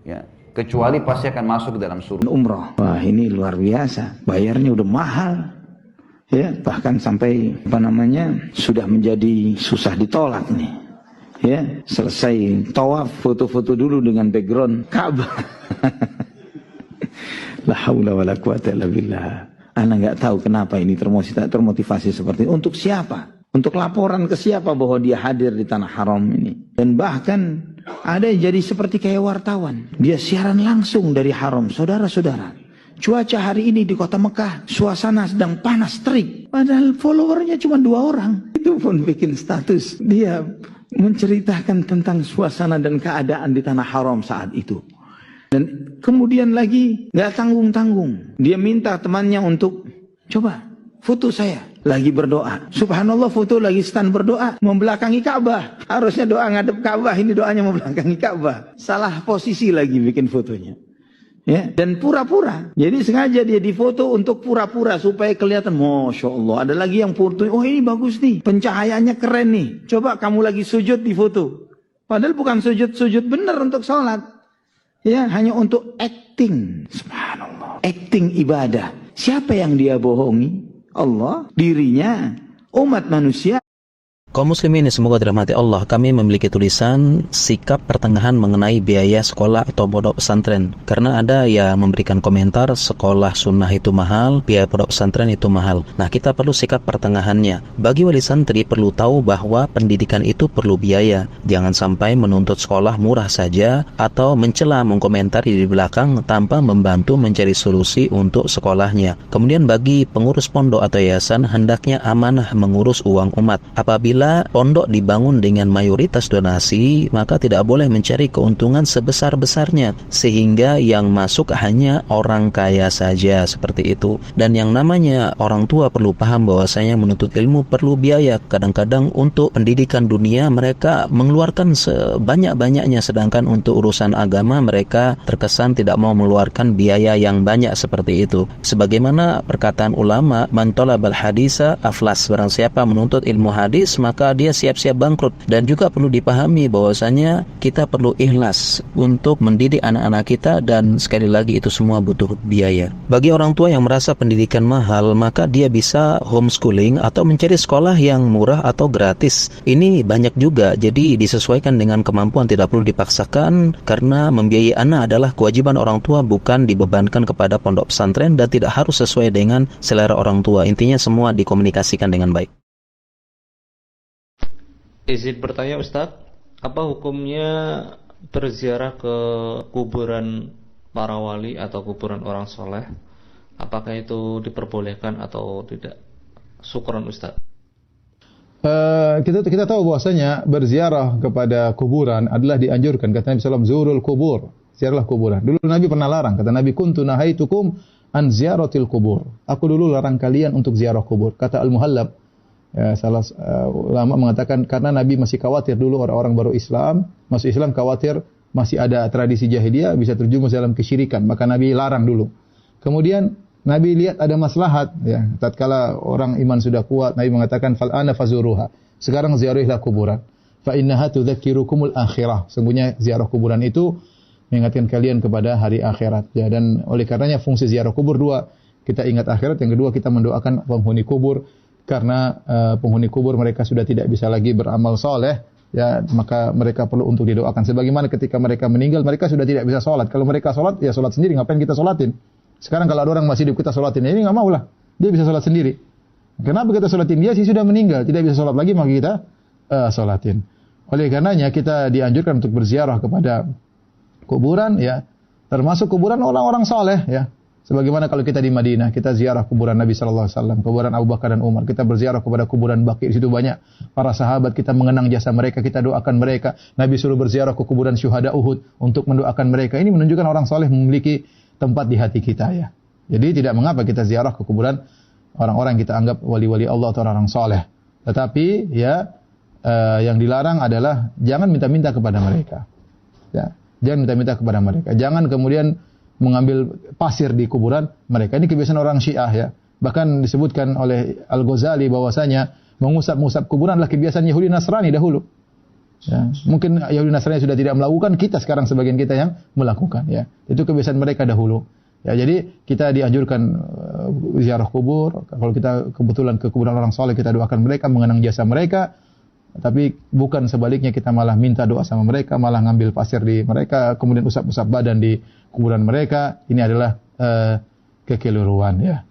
Speaker 10: ya, kecuali pasti akan masuk ke dalam surga.
Speaker 2: Umrah, wah ini luar biasa, bayarnya udah mahal. Ya, bahkan sampai sudah menjadi susah ditolak nih. Ya, selesai tawaf, foto-foto dulu dengan background Ka'bah. La haula wala quwata illa billah. Ana nggak tahu kenapa ini termotivasi seperti ini. Untuk siapa? Untuk laporan ke siapa bahwa dia hadir di tanah haram ini? Dan bahkan ada yang jadi seperti kayak wartawan. Dia siaran langsung dari haram, saudara-saudara. Cuaca hari ini di kota Mekah, suasana sedang panas terik. Padahal followernya cuma 2 orang. Itu pun bikin status. Dia menceritakan tentang suasana dan keadaan di tanah haram saat itu. Dan kemudian lagi nggak tanggung-tanggung. Dia minta temannya untuk, coba foto saya lagi berdoa. Subhanallah, foto lagi stand berdoa membelakangi Ka'bah. Harusnya doa ngadep Ka'bah, ini doanya membelakangi Ka'bah. Salah posisi lagi bikin fotonya. Ya, dan pura-pura. Jadi sengaja dia difoto untuk pura-pura supaya kelihatan, Masya Allah. Ada lagi yang foto, oh ini bagus nih, pencahayaannya keren nih. Coba kamu lagi sujud di foto. Padahal bukan sujud benar untuk sholat. Ya, hanya untuk acting. Subhanallah. Acting ibadah. Siapa yang dia bohongi? Allah, dirinya, umat manusia.
Speaker 17: Kaum muslimin semoga dirahmati Allah, kami memiliki tulisan sikap pertengahan mengenai biaya sekolah atau pondok pesantren. Karena ada yang memberikan komentar sekolah sunnah itu mahal, biaya pondok pesantren itu mahal. Nah, kita perlu sikap pertengahannya. Bagi wali santri perlu tahu bahwa pendidikan itu perlu biaya. Jangan sampai menuntut sekolah murah saja atau mencela mengkomentari di belakang tanpa membantu mencari solusi untuk sekolahnya. Kemudian bagi pengurus pondok atau yayasan hendaknya amanah mengurus uang umat. Apabila apabila pondok dibangun dengan mayoritas donasi, maka tidak boleh mencari keuntungan sebesar-besarnya sehingga yang masuk hanya orang kaya saja, seperti itu. Dan yang namanya orang tua perlu paham bahwasanya menuntut ilmu perlu biaya. Kadang-kadang untuk pendidikan dunia mereka mengeluarkan sebanyak-banyaknya, sedangkan untuk urusan agama mereka terkesan tidak mau mengeluarkan biaya yang banyak seperti itu. Sebagaimana perkataan ulama, man talabal hadisa aflas, barang siapa menuntut ilmu hadis maka dia siap-siap bangkrut. Dan juga perlu dipahami bahwasanya kita perlu ikhlas untuk mendidik anak-anak kita, dan sekali lagi itu semua butuh biaya. Bagi orang tua yang merasa pendidikan mahal, maka dia bisa homeschooling atau mencari sekolah yang murah atau gratis. Ini banyak juga, jadi disesuaikan dengan kemampuan, tidak perlu dipaksakan, karena membiayai anak adalah kewajiban orang tua, bukan dibebankan kepada pondok pesantren, dan tidak harus sesuai dengan selera orang tua. Intinya semua dikomunikasikan dengan baik.
Speaker 18: Izin bertanya Ustadz, apa hukumnya berziarah ke kuburan para wali atau kuburan orang soleh? Apakah itu diperbolehkan atau tidak? Syukran Ustadz.
Speaker 14: Kita tahu bahwasanya berziarah kepada kuburan adalah dianjurkan. Kata Nabi SAW, zurul kubur, ziarahlah kuburan. Dulu Nabi pernah larang, kata Nabi, kuntu nahaitukum an ziyaratil kubur. Aku dulu larang kalian untuk ziarah kubur. Kata Al-Muhallab, salah ulama mengatakan karena Nabi masih khawatir dulu orang-orang baru Islam, masuk Islam khawatir masih ada tradisi jahiliyah bisa terjumus dalam kesyirikan, maka Nabi larang dulu. Kemudian Nabi lihat ada maslahat, ya. Tatkala orang iman sudah kuat, Nabi mengatakan fal ana fazuruha. Sekarang ziarahilah kuburan. Fa innaha tudzakirukumul akhirah. Sungguhnya ziarah kuburan itu mengingatkan kalian kepada hari akhirat. Ya, dan oleh karenanya fungsi ziarah kubur dua. Kita ingat akhirat, yang kedua kita mendoakan penghuni kubur, karena penghuni kubur mereka sudah tidak bisa lagi beramal soleh, ya, maka mereka perlu untuk didoakan. Sebagaimana ketika mereka meninggal, mereka sudah tidak bisa sholat. Kalau mereka sholat, ya sholat sendiri, ngapain kita sholatin? Sekarang kalau ada orang masih hidup kita sholatin, ini nggak mau lah. Dia bisa sholat sendiri. Kenapa kita sholatin dia? Sih sudah meninggal, tidak bisa sholat lagi, maka kita sholatin. Oleh karenanya kita dianjurkan untuk berziarah kepada kuburan, ya, termasuk kuburan orang-orang soleh, ya. Sebagaimana kalau kita di Madinah, kita ziarah kuburan Nabi sallallahu alaihi wasallam, kuburan Abu Bakar dan Umar. Kita berziarah kepada kuburan Baqi, di situ banyak para sahabat, kita mengenang jasa mereka, kita doakan mereka. Nabi suruh berziarah ke kuburan syuhada Uhud untuk mendoakan mereka. Ini menunjukkan orang soleh memiliki tempat di hati kita, ya. Jadi tidak mengapa kita ziarah ke kuburan orang-orang yang kita anggap wali-wali Allah atau orang soleh. Tetapi ya yang dilarang adalah jangan minta-minta kepada mereka. Ya, jangan minta-minta kepada mereka. Jangan kemudian mengambil pasir di kuburan mereka. Ini kebiasaan orang Syiah, ya. Bahkan disebutkan oleh Al-Ghazali bahwasanya mengusap-ngusap kuburan adalah kebiasaan Yahudi Nasrani dahulu. Ya, mungkin Yahudi Nasrani sudah tidak melakukan, kita sekarang sebagian kita yang melakukan, ya. Itu kebiasaan mereka dahulu. Ya, jadi kita dianjurkan ziarah kubur. Kalau kita kebetulan ke kuburan orang soleh, kita doakan mereka, mengenang jasa mereka. Tapi bukan sebaliknya, kita malah minta doa sama mereka, malah ngambil pasir di mereka, kemudian usap-usap badan di kuburan mereka. Ini adalah kekeliruan, ya.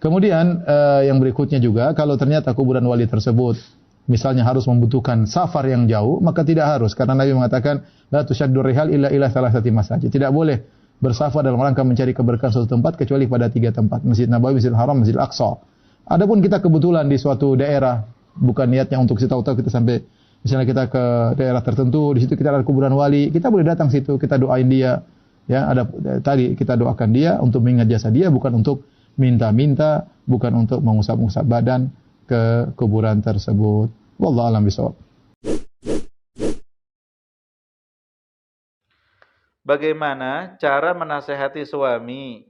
Speaker 14: Kemudian yang berikutnya juga, kalau ternyata kuburan wali tersebut misalnya harus membutuhkan safar yang jauh, maka tidak harus, karena Nabi mengatakan la tusyaddur rihal illa ila salasati masajid. Tidak boleh bersafar dalam rangka mencari keberkahan suatu tempat kecuali pada 3 tempat, Masjid Nabawi, Masjidil Haram, Masjidil Aqsa. Adapun kita kebetulan di suatu daerah, bukan niatnya untuk tahu-tahu kita sampai, misalnya kita ke daerah tertentu, di situ kita ada kuburan wali, kita boleh datang situ, kita doain dia, ya. Ada tadi kita doakan dia untuk mengingat jasa dia, bukan untuk minta-minta, bukan untuk mengusap-usap badan ke kuburan tersebut. Wallahu a'lam bishawab.
Speaker 19: Bagaimana cara menasehati suami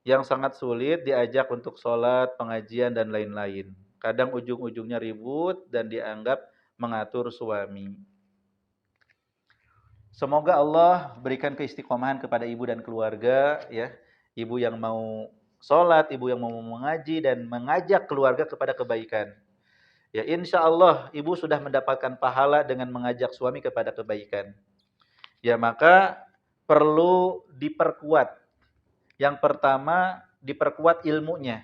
Speaker 19: yang sangat sulit diajak untuk sholat, pengajian, dan lain-lain? Kadang ujung-ujungnya ribut dan dianggap mengatur suami. Semoga Allah berikan keistiqomahan kepada ibu dan keluarga, ya. Ibu yang mau sholat, ibu yang mau mengaji, dan mengajak keluarga kepada kebaikan. Ya, insya Allah ibu sudah mendapatkan pahala dengan mengajak suami kepada kebaikan. Ya, maka perlu diperkuat. Yang pertama, diperkuat ilmunya.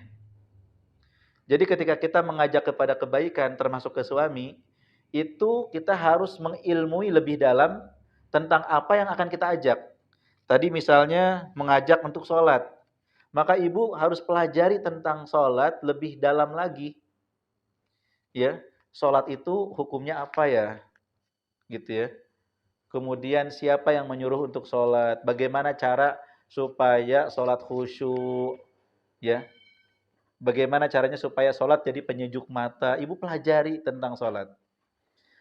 Speaker 19: Jadi ketika kita mengajak kepada kebaikan termasuk ke suami, itu kita harus mengilmui lebih dalam tentang apa yang akan kita ajak. Tadi misalnya mengajak untuk sholat, maka ibu harus pelajari tentang sholat lebih dalam lagi. Ya, sholat itu hukumnya apa ya? Gitu ya. Kemudian siapa yang menyuruh untuk sholat? Bagaimana cara supaya sholat khusyuk? Ya. Bagaimana caranya supaya sholat jadi penyejuk mata? Ibu pelajari tentang sholat.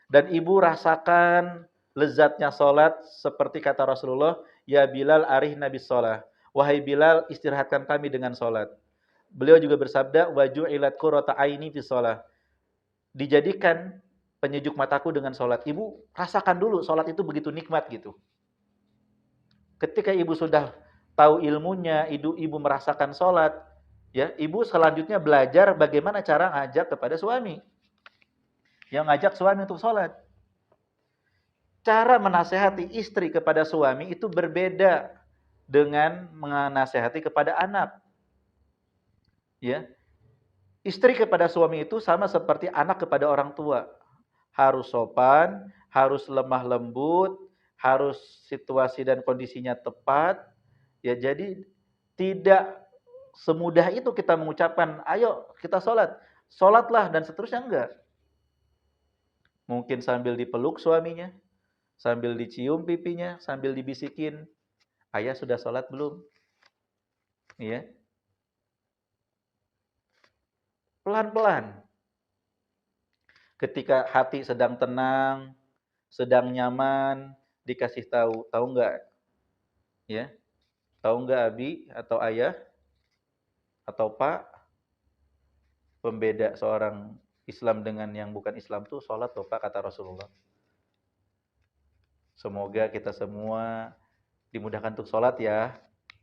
Speaker 19: Dan ibu rasakan lezatnya sholat seperti kata Rasulullah, ya Bilal arihna bis sholat. Wahai Bilal, istirahatkan kami dengan sholat. Beliau juga bersabda, waju'ilat qurrata aini fis sholat. Dijadikan penyejuk mataku dengan sholat. Ibu rasakan dulu sholat itu begitu nikmat gitu. Ketika ibu sudah tahu ilmunya, ibu merasakan sholat, ya, ibu selanjutnya belajar bagaimana cara ngajak kepada suami. Yang ngajak suami untuk sholat. Cara menasehati istri kepada suami itu berbeda dengan menasehati kepada anak. Ya. Istri kepada suami itu sama seperti anak kepada orang tua. Harus sopan, harus lemah lembut, harus situasi dan kondisinya tepat. Ya, jadi tidak semudah itu kita mengucapkan, ayo kita sholat. Sholatlah dan seterusnya, enggak. Mungkin sambil dipeluk suaminya, sambil dicium pipinya, sambil dibisikin, ayah sudah sholat belum? Iya. Pelan-pelan. Ketika hati sedang tenang, sedang nyaman, dikasih tahu enggak? Ya. Tahu enggak Abi atau ayah atau Pak? Pembeda seorang Islam dengan yang bukan Islam tuh sholat tuh Pak, kata Rasulullah. Semoga kita semua dimudahkan untuk sholat ya,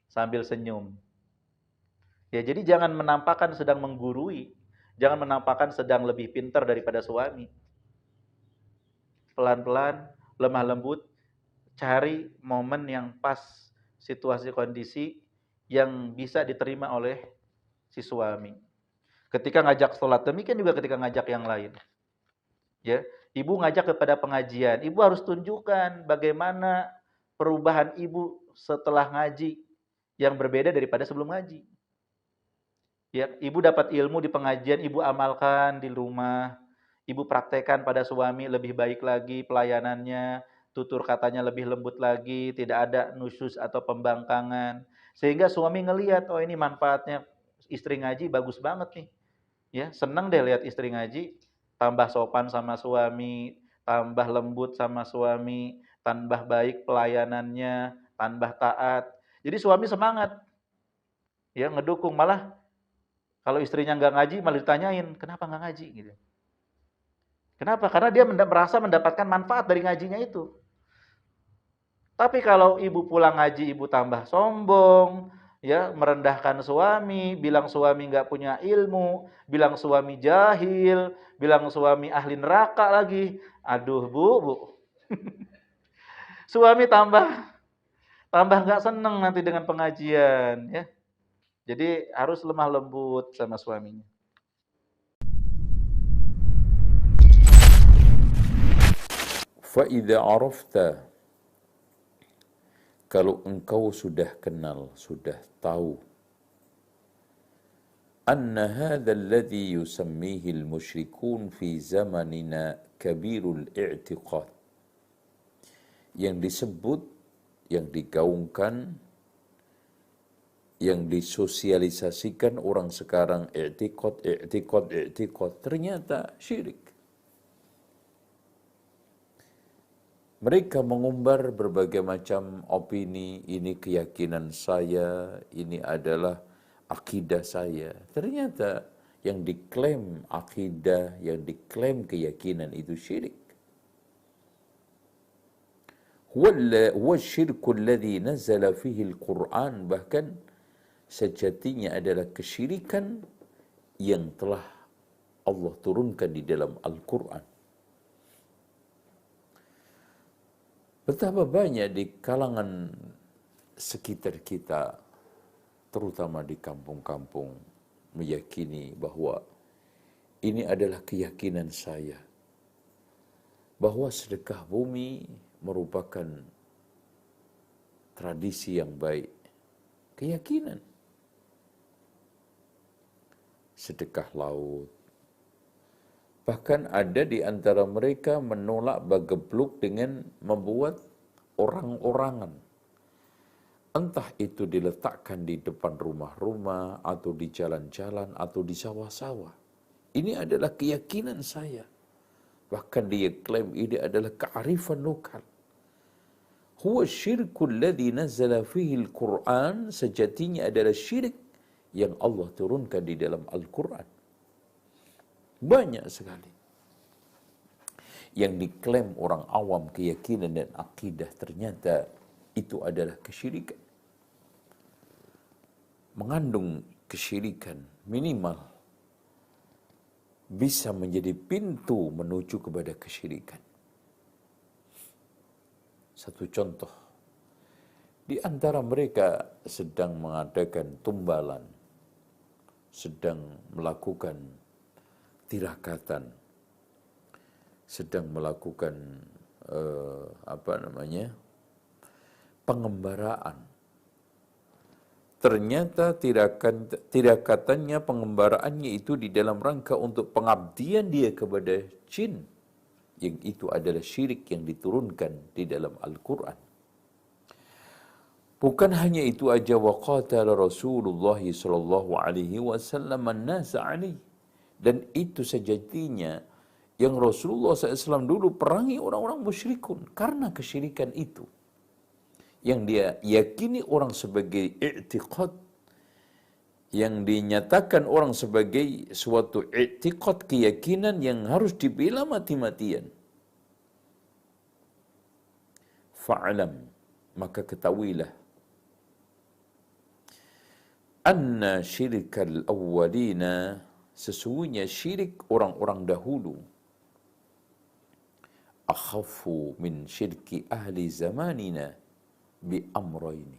Speaker 19: sambil senyum. Ya, jadi jangan menampakkan sedang menggurui, jangan menampakkan sedang lebih pintar daripada suami. Pelan-pelan, lemah lembut, cari momen yang pas, situasi kondisi yang bisa diterima oleh si suami. Ketika ngajak sholat, demikian juga ketika ngajak yang lain. Ya, ibu ngajak kepada pengajian, ibu harus tunjukkan bagaimana perubahan ibu setelah ngaji yang berbeda daripada sebelum ngaji. Ya, ibu dapat ilmu di pengajian, ibu amalkan di rumah, ibu praktekkan pada suami lebih baik lagi pelayanannya, tutur katanya lebih lembut lagi, tidak ada nusyus atau pembangkangan, sehingga suami ngelihat, oh ini manfaatnya istri ngaji bagus banget nih. Ya, senang deh lihat istri ngaji, tambah sopan sama suami, tambah lembut sama suami, tambah baik pelayanannya, tambah taat. Jadi suami semangat. Ya, ngedukung, malah kalau istrinya nggak ngaji malah ditanyain, "Kenapa nggak ngaji?" gitu. Kenapa? Karena dia merasa mendapatkan manfaat dari ngajinya itu. Tapi kalau ibu pulang ngaji, ibu tambah sombong, ya, merendahkan suami, bilang suami nggak punya ilmu, bilang suami jahil, bilang suami ahli neraka lagi. Aduh bu. Suami tambah nggak seneng nanti dengan pengajian, ya. Jadi harus lemah lembut sama suaminya.
Speaker 20: فَإِذَا عَرَفْتَ, kalau engkau sudah kenal, sudah tahu, أَنَّ هَذَا الَّذِي يُسَمِّيهِ الْمُشْرِكُونَ فِي زَمَنِنَا كَبِيرُ الْإِعْتِقَادِ, yang disebut, yang digaungkan, yang disosialisasikan orang sekarang, i'tiqad, ternyata syirik. Mereka mengumbar berbagai macam opini, ini keyakinan saya, ini adalah akidah saya. Ternyata yang diklaim akidah, yang diklaim keyakinan itu syirik. Huwa syirku alladhi nazala fihi al-Quran, bahkan sejatinya adalah kesyirikan yang telah Allah turunkan di dalam Al-Quran. Betapa banyak di kalangan sekitar kita, terutama di kampung-kampung, meyakini bahwa ini adalah keyakinan saya, bahwa sedekah bumi merupakan tradisi yang baik, keyakinan. Sedekah laut, Bahkan ada di antara mereka menolak bagebluk dengan membuat orang-orangan. Entah itu diletakkan di depan rumah-rumah, atau di jalan-jalan, atau di sawah-sawah. Ini adalah keyakinan saya. Bahkan dia klaim ini adalah kearifan lokal. Huwa syirkul ladzi nazzala fihi al-Qur'an, sejatinya adalah syirik yang Allah turunkan di dalam Al-Quran. Banyak sekali yang diklaim orang awam keyakinan dan akidah, ternyata itu adalah kesyirikan. Mengandung kesyirikan, minimal bisa menjadi pintu menuju kepada kesyirikan. Satu contoh, di antara mereka sedang mengadakan tumbalan, sedang melakukan tirakatan, sedang melakukan pengembaraan. Ternyata tirakatannya, pengembaraannya itu di dalam rangka untuk pengabdian dia kepada jin, yang itu adalah syirik yang diturunkan di dalam Al-Quran. Bukan hanya itu aja, wa qatala Rasulullah sallallahu alaihi wasallam an-nasa alaihi. Dan itu sejatinya yang Rasulullah SAW dulu perangi orang-orang musyrikun karena kesyirikan itu. Yang dia yakini orang sebagai i'tiqad, yang dinyatakan orang sebagai suatu i'tiqad, keyakinan yang harus dibela mati-matian. Fa'alam, maka ketahuilah, anna syirkal awwalina, sesungguhnya syirik orang-orang dahulu, akhafu min syirki ahli zamanina bi amrayni.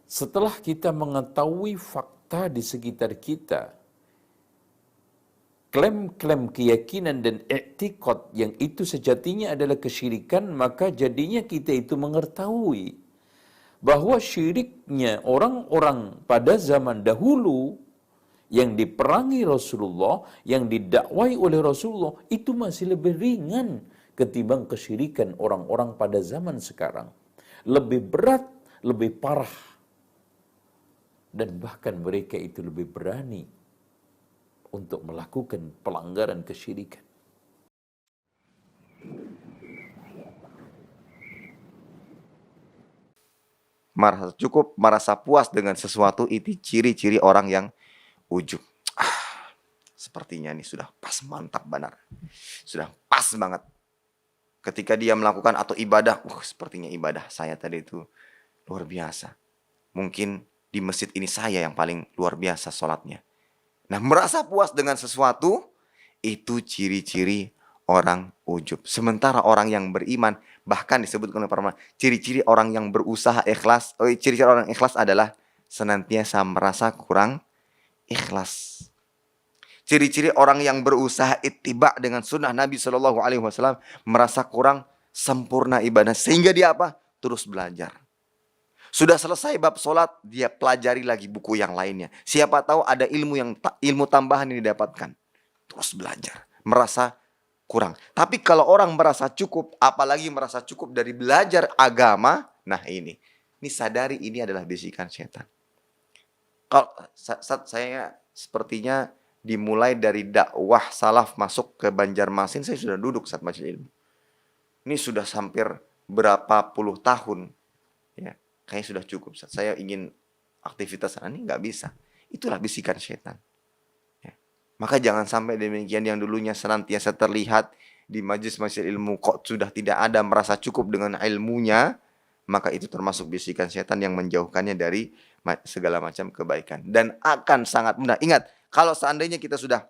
Speaker 20: Setelah kita mengetahui fakta di sekitar kita, klaim-klaim keyakinan dan i'tiqad yang itu sejatinya adalah kesyirikan, maka jadinya kita itu mengetahui bahwa syiriknya orang-orang pada zaman dahulu yang diperangi Rasulullah, yang didakwai oleh Rasulullah, itu masih lebih ringan ketimbang kesyirikan orang-orang pada zaman sekarang. Lebih berat, lebih parah. Dan bahkan mereka itu lebih berani untuk melakukan pelanggaran kesyirikan.
Speaker 21: Merasa cukup, merasa puas dengan sesuatu, itu ciri-ciri orang yang ujub. Sepertinya ini sudah pas, mantap benar. Sudah pas banget. Ketika dia melakukan atau ibadah, sepertinya ibadah saya tadi itu luar biasa. Mungkin di masjid ini saya yang paling luar biasa sholatnya. Nah, merasa puas dengan sesuatu, itu ciri-ciri orang ujub. Sementara orang yang beriman, bahkan disebutkan oleh para ulama, ciri-ciri orang yang berusaha ikhlas, ciri-ciri orang ikhlas adalah senantiasa merasa kurang ikhlas. Ciri-ciri orang yang berusaha ittiba dengan sunnah Nabi SAW, merasa kurang sempurna ibadah, sehingga dia apa? Terus belajar. Sudah selesai bab sholat, dia pelajari lagi buku yang lainnya. Siapa tahu ada ilmu tambahan yang didapatkan. Terus belajar, merasa kurang. Tapi kalau orang merasa cukup, apalagi merasa cukup dari belajar agama, nah ini sadari ini adalah bisikan setan. Kalau saya sepertinya dimulai dari dakwah salaf masuk ke Banjarmasin, saya sudah duduk saat majelis ilmu. Ini sudah hampir berapa puluh tahun, ya. Kayaknya sudah cukup. Saya ingin aktivitas ini nggak bisa. Itulah bisikan setan. Ya. Maka jangan sampai demikian, yang dulunya senantiasa terlihat di majelis-majelis ilmu kok sudah tidak ada, merasa cukup dengan ilmunya, maka itu termasuk bisikan setan yang menjauhkannya dari segala macam kebaikan. Dan akan sangat mudah. Ingat, kalau seandainya kita sudah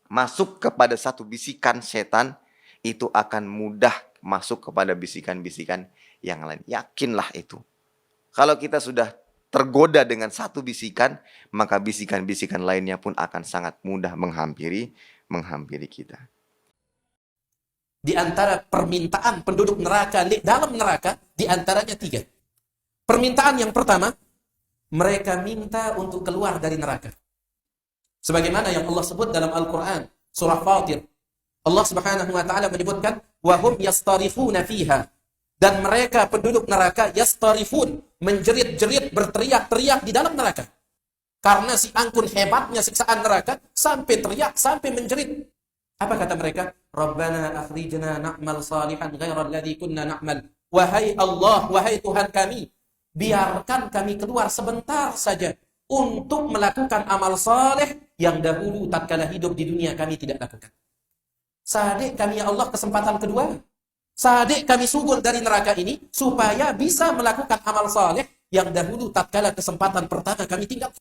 Speaker 21: masuk kepada satu bisikan setan, itu akan mudah masuk kepada bisikan-bisikan yang lain. Yakinlah itu. Kalau kita sudah tergoda dengan satu bisikan, maka bisikan-bisikan lainnya pun akan sangat mudah menghampiri kita.
Speaker 22: Di antara permintaan penduduk neraka dalam neraka, di antaranya 3. Permintaan yang pertama, mereka minta untuk keluar dari neraka. Sebagaimana yang Allah sebut dalam Al-Quran, surah Fatir. Allah Subhanahu wa taala menyebutkan, "Wa hum yastarifuna fiha." Dan mereka penduduk neraka yastarifun, menjerit-jerit, berteriak-teriak di dalam neraka. Karena si angkun hebatnya siksaan neraka, sampai teriak, sampai menjerit. Apa kata mereka? Rabbana akhrijna na'mal salihan ghairal ladzi kunna na'mal. Wahai Allah, wahai Tuhan kami, biarkan kami keluar sebentar saja untuk melakukan amal saleh yang dahulu tatkala hidup di dunia kami tidak lakukan. Sadik kami ya Allah kesempatan kedua. Sadik kami sugul dari neraka ini supaya bisa melakukan amal saleh yang dahulu tatkala kesempatan pertama kami tinggal.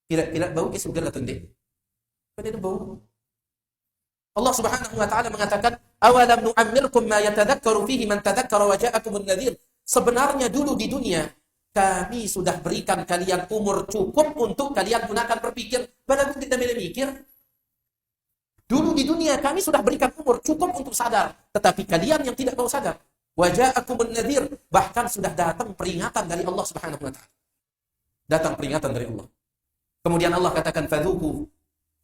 Speaker 22: Kira-kira bau ke surga atau tidak? Pada bau. Allah Subhanahu wa taala mengatakan, "Awalam nu'ammirkum ma yatadhakkaru fihi man tadhakkara wa ja'akumun nadhir." Sebenarnya dulu di dunia kami sudah berikan kalian umur cukup untuk kalian gunakan berpikir. Padahal tidak mikir. Dulu di dunia kami sudah berikan umur cukup untuk sadar. Tetapi kalian yang tidak mau sadar. Waja'akumun nadhir. Bahkan sudah datang peringatan dari Allah Subhanahu wa ta'ala. Datang peringatan dari Allah. Kemudian Allah katakan, "Fadhuku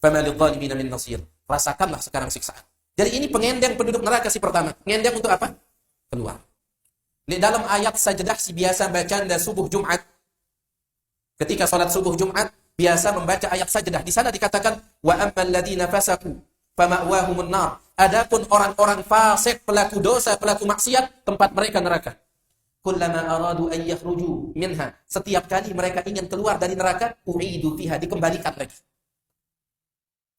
Speaker 22: fama lidh-dhalimina min nasir." Rasakanlah sekarang siksaan. Jadi ini pengendeng penduduk neraka si pertama. Pengendeng untuk apa? Keluar. Di dalam ayat sajdah si biasa bacaan subuh Jumat. Ketika salat subuh Jumat biasa membaca ayat sajdah. Di sana dikatakan wa ammal ladzina fasaqu fama'wahumun nar. Adapun orang-orang fasik, pelaku dosa, pelaku maksiat, tempat mereka neraka. Kullama aradu an yakhruju minha. Setiap kali mereka ingin keluar dari neraka, u'idu fiha, dikembalikan lagi.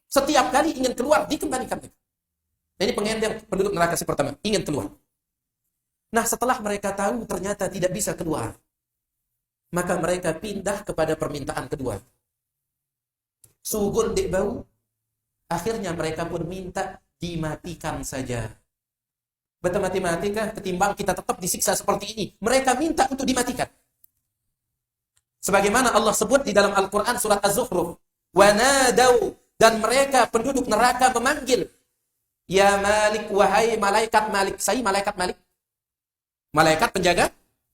Speaker 22: Setiap kali ingin keluar, dikembalikan lagi. Ini pengendeng penduduk neraka si pertama, ingin keluar. Nah, setelah mereka tahu ternyata tidak bisa keluar, maka mereka pindah kepada permintaan kedua. Sugul dek bau, akhirnya mereka pun minta dimatikan saja. Betul matematika, ketimbang kita tetap disiksa seperti ini. Mereka minta untuk dimatikan. Sebagaimana Allah sebut di dalam Al-Quran surat Az-Zukhruf. Wanadau, dan mereka penduduk neraka memanggil, ya Malik, wahai malaikat Malik. Saya malaikat Malik. Malaikat penjaga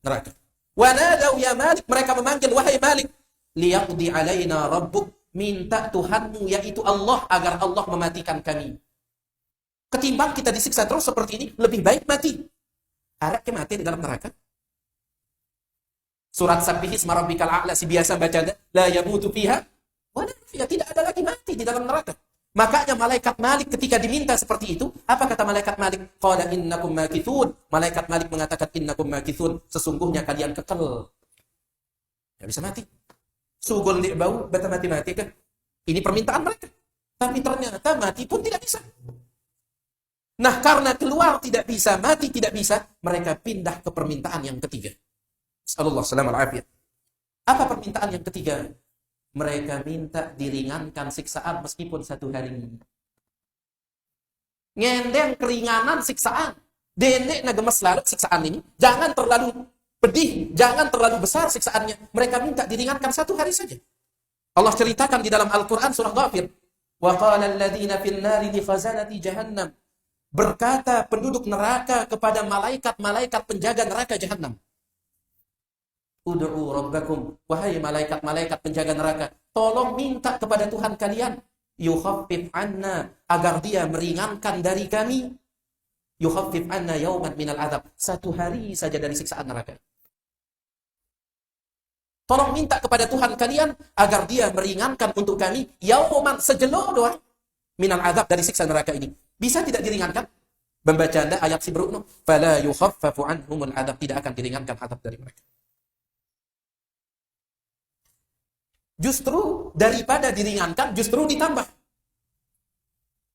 Speaker 22: neraka. Wanadau ya Malik, mereka memanggil wahai Malik, liyaqdi alaina rabbuk, minta Tuhanmu yaitu Allah agar Allah mematikan kami. Ketimbang kita disiksa terus seperti ini, lebih baik mati. Harap ke mati di dalam neraka. Surat Sabbih isma rabbikal a'la si biasa baca la yamutu fiha wa la fiha, tidak ada lagi mati di dalam neraka. Makanya malaikat Malik ketika diminta seperti itu, apa kata malaikat Malik? Qala innakum makithun. Malaikat Malik mengatakan innakum makithun, sesungguhnya kalian kekal. Tidak bisa mati. Sugul di bau, bata mati-mati kan. Ini permintaan mereka. Tapi ternyata mati pun tidak bisa. Nah, karena keluar tidak bisa, mati tidak bisa, mereka pindah ke permintaan yang ketiga. Sallallahu alaihi wasallam. Apa permintaan yang ketiga? Mereka minta diringankan siksaan meskipun 1 hari. Ngendeng keringanan siksaan. Dendek na gemes lalu siksaan ini. Jangan terlalu pedih, jangan terlalu besar siksaannya. Mereka minta diringankan 1 hari saja. Allah ceritakan di dalam Al-Quran surah Ghafir. Wa qala alladhina fil nari li khazanati jahannam. Berkata penduduk neraka kepada malaikat-malaikat penjaga neraka Jahannam. Ud'u rabbakum, wahai malaikat-malaikat penjaga neraka, tolong minta kepada Tuhan kalian, yukhaffif anna, agar dia meringankan dari kami, yukhaffif anna yauman minal adab, 1 hari saja dari siksaan neraka. Tolong minta kepada Tuhan kalian agar dia meringankan untuk kami yauman, sejelur doang minal adab, dari siksa neraka ini. Bisa tidak diringankan? Membaca Anda ayat si Brukno, fala yukhaffafu anhumul adab, tidak akan diringankan adab dari mereka. Justru daripada diringankan, justru ditambah.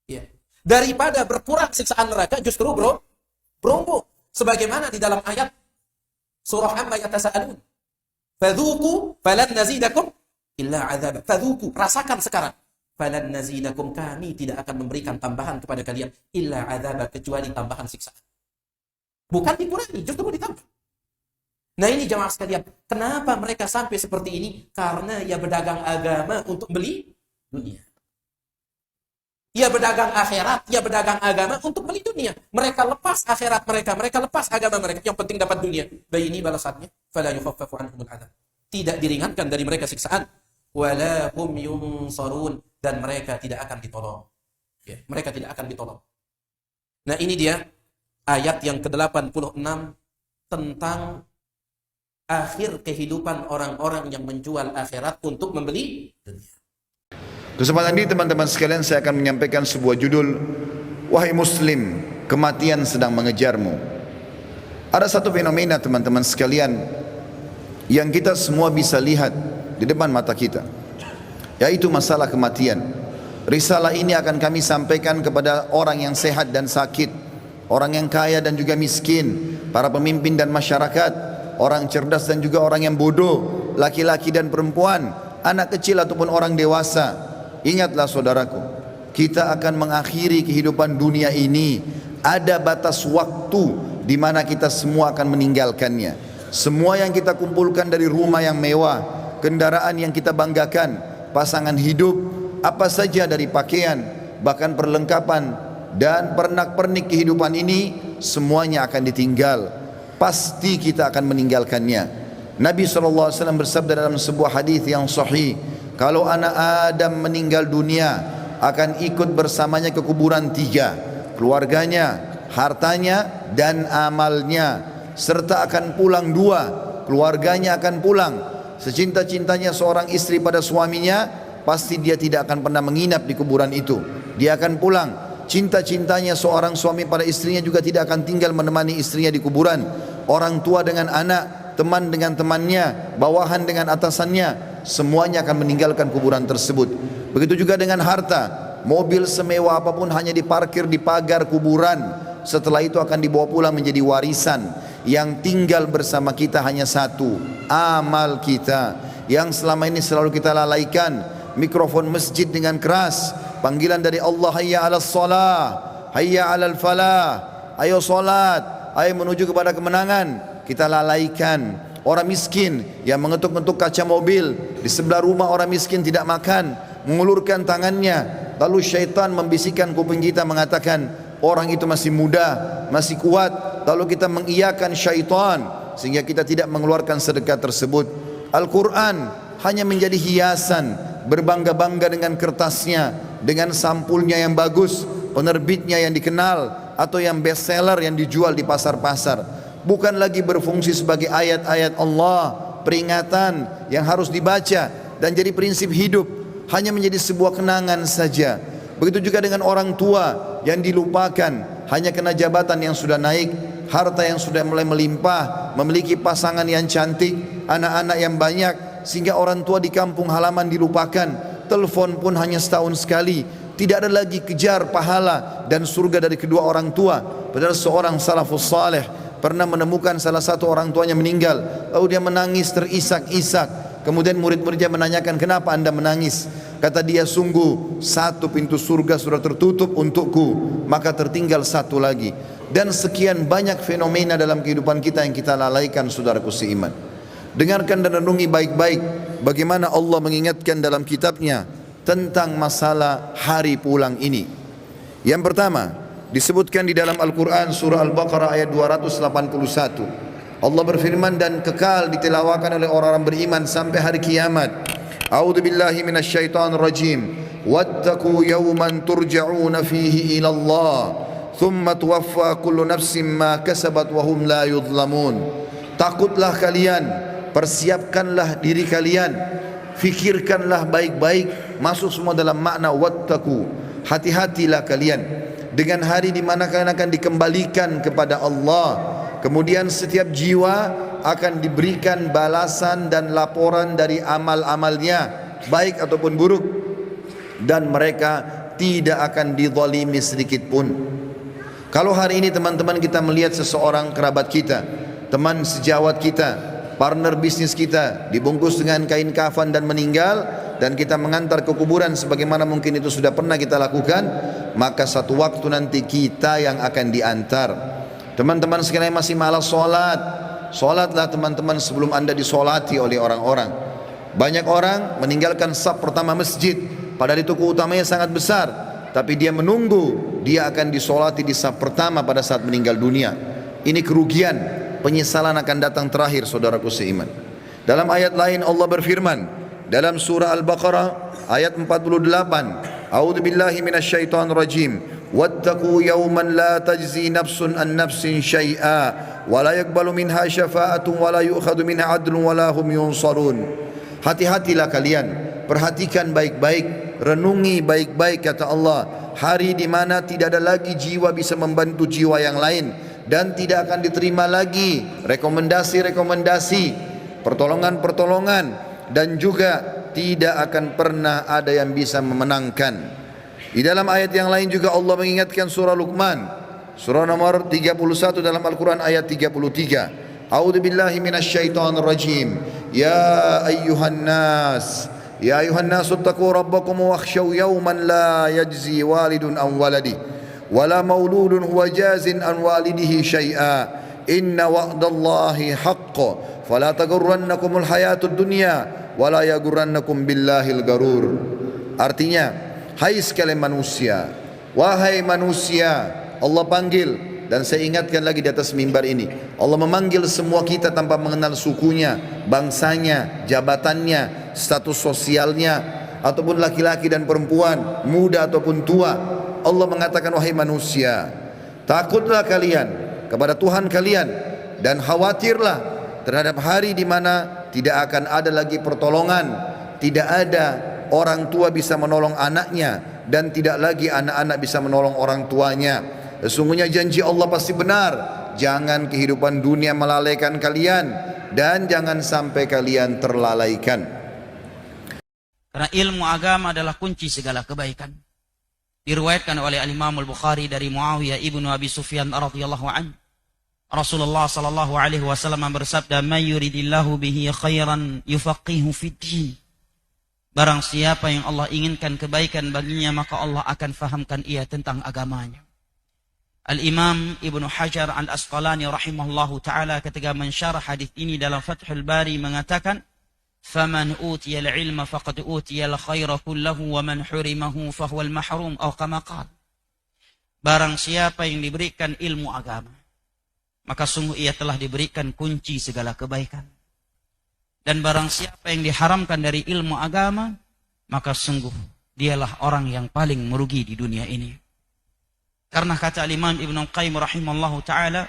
Speaker 22: Ya. Daripada berkurang siksaan neraka, justru berombo. Sebagaimana di dalam ayat surah Amma yatasa'alun. Fadhuku falan nazidakum illa azab. Fadhuku, rasakan sekarang. Falan nazidakum, kami tidak akan memberikan tambahan kepada kalian illa azab, kecuali tambahan siksaan. Bukan dikurangi, justru ditambah. Nah ini jamaah sekalian, kenapa mereka sampai seperti ini? Karena ia berdagang agama untuk beli dunia. Ia berdagang akhirat, ia berdagang agama untuk beli dunia. Mereka lepas akhirat mereka, mereka lepas agama mereka. Yang penting dapat dunia. Baik ini balasannya. Fala yukhaffafu anhumul adab. Tidak diringankan dari mereka siksaan. wala hum yunsarun, dan mereka tidak akan ditolong. Ya, mereka tidak akan ditolong. Nah, ini dia ayat yang ke-86 tentang akhir kehidupan orang-orang yang menjual akhirat untuk membeli dunia.
Speaker 3: Kesempatan ini teman-teman sekalian saya akan menyampaikan sebuah judul, wahai muslim, kematian sedang mengejarmu. Ada satu fenomena teman-teman sekalian yang kita semua bisa lihat di depan mata kita, yaitu masalah kematian. Risalah ini akan kami sampaikan kepada orang yang sehat dan sakit, orang yang kaya dan juga miskin, para pemimpin dan masyarakat, orang cerdas dan juga orang yang bodoh, laki-laki dan perempuan, anak kecil ataupun orang dewasa. Ingatlah saudaraku, kita akan mengakhiri kehidupan dunia ini. Ada batas waktu di mana kita semua akan meninggalkannya. Semua yang kita kumpulkan dari rumah yang mewah, kendaraan yang kita banggakan, pasangan hidup, apa saja dari pakaian, bahkan perlengkapan dan pernak-pernik kehidupan ini, semuanya akan ditinggal. Pasti kita akan meninggalkannya. Nabi SAW bersabda dalam sebuah hadis yang sahih, kalau anak Adam meninggal dunia akan ikut bersamanya ke kuburan 3, keluarganya, hartanya dan amalnya, serta akan pulang 2, keluarganya akan pulang. Secinta-cintanya seorang istri pada suaminya, pasti dia tidak akan pernah menginap di kuburan itu, dia akan pulang. Cinta-cintanya seorang suami pada istrinya juga tidak akan tinggal menemani istrinya di kuburan. Orang tua dengan anak, teman dengan temannya, bawahan dengan atasannya, semuanya akan meninggalkan kuburan tersebut. Begitu juga dengan harta, mobil semewah apapun hanya diparkir di pagar kuburan. Setelah itu akan dibawa pulang menjadi warisan. Yang tinggal bersama kita hanya satu, amal kita, yang selama ini selalu kita lalaikan. Mikrofon masjid dengan keras, panggilan dari Allah, hayya 'alas shalah, hayya 'alal falah, ayo salat, ayo menuju kepada kemenangan, kita lalaikan. Orang miskin yang mengetuk-ngetuk kaca mobil, di sebelah rumah orang miskin tidak makan, mengulurkan tangannya, lalu syaitan membisikkan kuping kita mengatakan orang itu masih muda, masih kuat, lalu kita mengiyakan syaitan sehingga kita tidak mengeluarkan sedekah tersebut. Al-Quran hanya menjadi hiasan, berbangga-bangga dengan kertasnya, dengan sampulnya yang bagus, penerbitnya yang dikenal, atau yang best seller yang dijual di pasar-pasar. Bukan lagi berfungsi sebagai ayat-ayat Allah, peringatan yang harus dibaca dan jadi prinsip hidup, hanya menjadi sebuah kenangan saja. Begitu juga dengan orang tua yang dilupakan, hanya kena jabatan yang sudah naik, harta yang sudah mulai melimpah, memiliki pasangan yang cantik, anak-anak yang banyak, sehingga orang tua di kampung halaman dilupakan. Telepon pun hanya setahun sekali. Tidak ada lagi kejar pahala dan surga dari kedua orang tua. Padahal seorang salafus saleh pernah menemukan salah satu orang tuanya meninggal, lalu dia menangis terisak-isak. Kemudian murid-muridnya menanyakan, kenapa anda menangis? Kata dia, sungguh satu pintu surga sudah tertutup untukku, maka tertinggal satu lagi. Dan sekian banyak fenomena dalam kehidupan kita yang kita lalaikan, saudaraku seiman. Dengarkan dan renungi baik-baik bagaimana Allah mengingatkan dalam kitabnya tentang masalah hari pulang ini. Yang pertama, disebutkan di dalam Al-Quran surah Al-Baqarah ayat 281. Allah berfirman, dan kekal ditilawakan oleh orang-orang beriman sampai hari kiamat. A'udzu billahi minasyaitonir rajim. Wattaqu yawman turja'una fihi ila Allah, thumma tuwaffa kullu nafsin ma kasabat wa hum la yudhlamun. Takutlah kalian, persiapkanlah diri kalian, fikirkanlah baik-baik, masuk semua dalam makna wattaqu. Hati-hatilah kalian dengan hari di mana kalian akan dikembalikan kepada Allah. Kemudian setiap jiwa akan diberikan balasan dan laporan dari amal-amalnya, baik ataupun buruk, dan mereka tidak akan dizalimi sedikit pun. Kalau hari ini teman-teman kita melihat seseorang kerabat kita, teman sejawat kita, partner bisnis kita dibungkus dengan kain kafan dan meninggal, dan kita mengantar ke kuburan sebagaimana mungkin itu sudah pernah kita lakukan, maka satu waktu nanti kita yang akan diantar. Teman-teman sekalian masih malas sholat, sholatlah teman-teman sebelum anda disolati oleh orang-orang. Banyak orang meninggalkan saf pertama masjid, padahal itu keutamanya sangat besar, tapi dia menunggu dia akan disolati di saf pertama pada saat meninggal dunia. Ini kerugian, penyesalan akan datang terakhir, saudaraku seiman. Dalam ayat lain Allah berfirman, dalam surah Al-Baqarah ayat 48. A'udzu billahi minasyaitonir rajim. Wattaqu yawman la tajzi nafsun an nafsin syai'a wa la yaqbalu minha syafa'atun wa la yu'khadhu minha 'adlun wa la hum yunsarun. Hati-hatilah kalian, perhatikan baik-baik, renungi baik-baik kata Allah, hari di mana tidak ada lagi jiwa bisa membantu jiwa yang lain dan tidak akan diterima lagi rekomendasi-rekomendasi, pertolongan-pertolongan, dan juga tidak akan pernah ada yang bisa memenangkan. Di dalam ayat yang lain juga Allah mengingatkan surah Luqman, surah nomor 31 dalam Al-Quran ayat 33. A'udzu billahi minasyaitonir rajim. Ya ayyuhan nas ittaqu rabbakum wakhshaw yawman la yajzi walidun an waladihi wala mauludun huwa jazin an walidihi syai'a. Inna wa'dallahi haqqun fala taghurrannakumul hayatud dunya wala yaghurrannakum billahil garur. Artinya, hai sekalian manusia, wahai manusia, Allah panggil, dan saya ingatkan lagi di atas mimbar ini, Allah memanggil semua kita tanpa mengenal sukunya, bangsanya, jabatannya, status sosialnya, ataupun laki-laki dan perempuan, muda ataupun tua. Allah mengatakan, wahai manusia, takutlah kalian kepada Tuhan kalian dan khawatirlah terhadap hari di mana tidak akan ada lagi pertolongan, tidak ada orang tua bisa menolong anaknya, dan tidak lagi anak-anak bisa menolong orang tuanya. Sesungguhnya janji Allah pasti benar. Jangan kehidupan dunia melalaikan kalian, dan jangan sampai kalian terlalaikan.
Speaker 5: Karena ilmu agama adalah kunci segala kebaikan. Diriwayatkan oleh Al-Imam Al-Bukhari dari Muawiyah ibnu Abi Sufyan radhiyallahu anhu, Rasulullah sallallahu alaihi wasallam bersabda, "May yuridillahu bihi khairan yufaqihu fid-din." Barang siapa yang Allah inginkan kebaikan baginya, maka Allah akan fahamkan ia tentang agamanya. Al-Imam Ibnu Hajar Al-Asqalani rahimahullahu ta'ala ketika mensyarah hadis ini dalam Fathul Bari mengatakan, "Faman utiyal ilma faqad utiyal khaira kullahu wa man hurimahu fahuwal mahrum," atau kama qala. Barang siapa yang diberikan ilmu agama, maka sungguh ia telah diberikan kunci segala kebaikan. Dan barang siapa yang diharamkan dari ilmu agama, maka sungguh dialah orang yang paling merugi di dunia ini. Karena kata Imam Ibnu Qayyim rahimallahu ta'ala,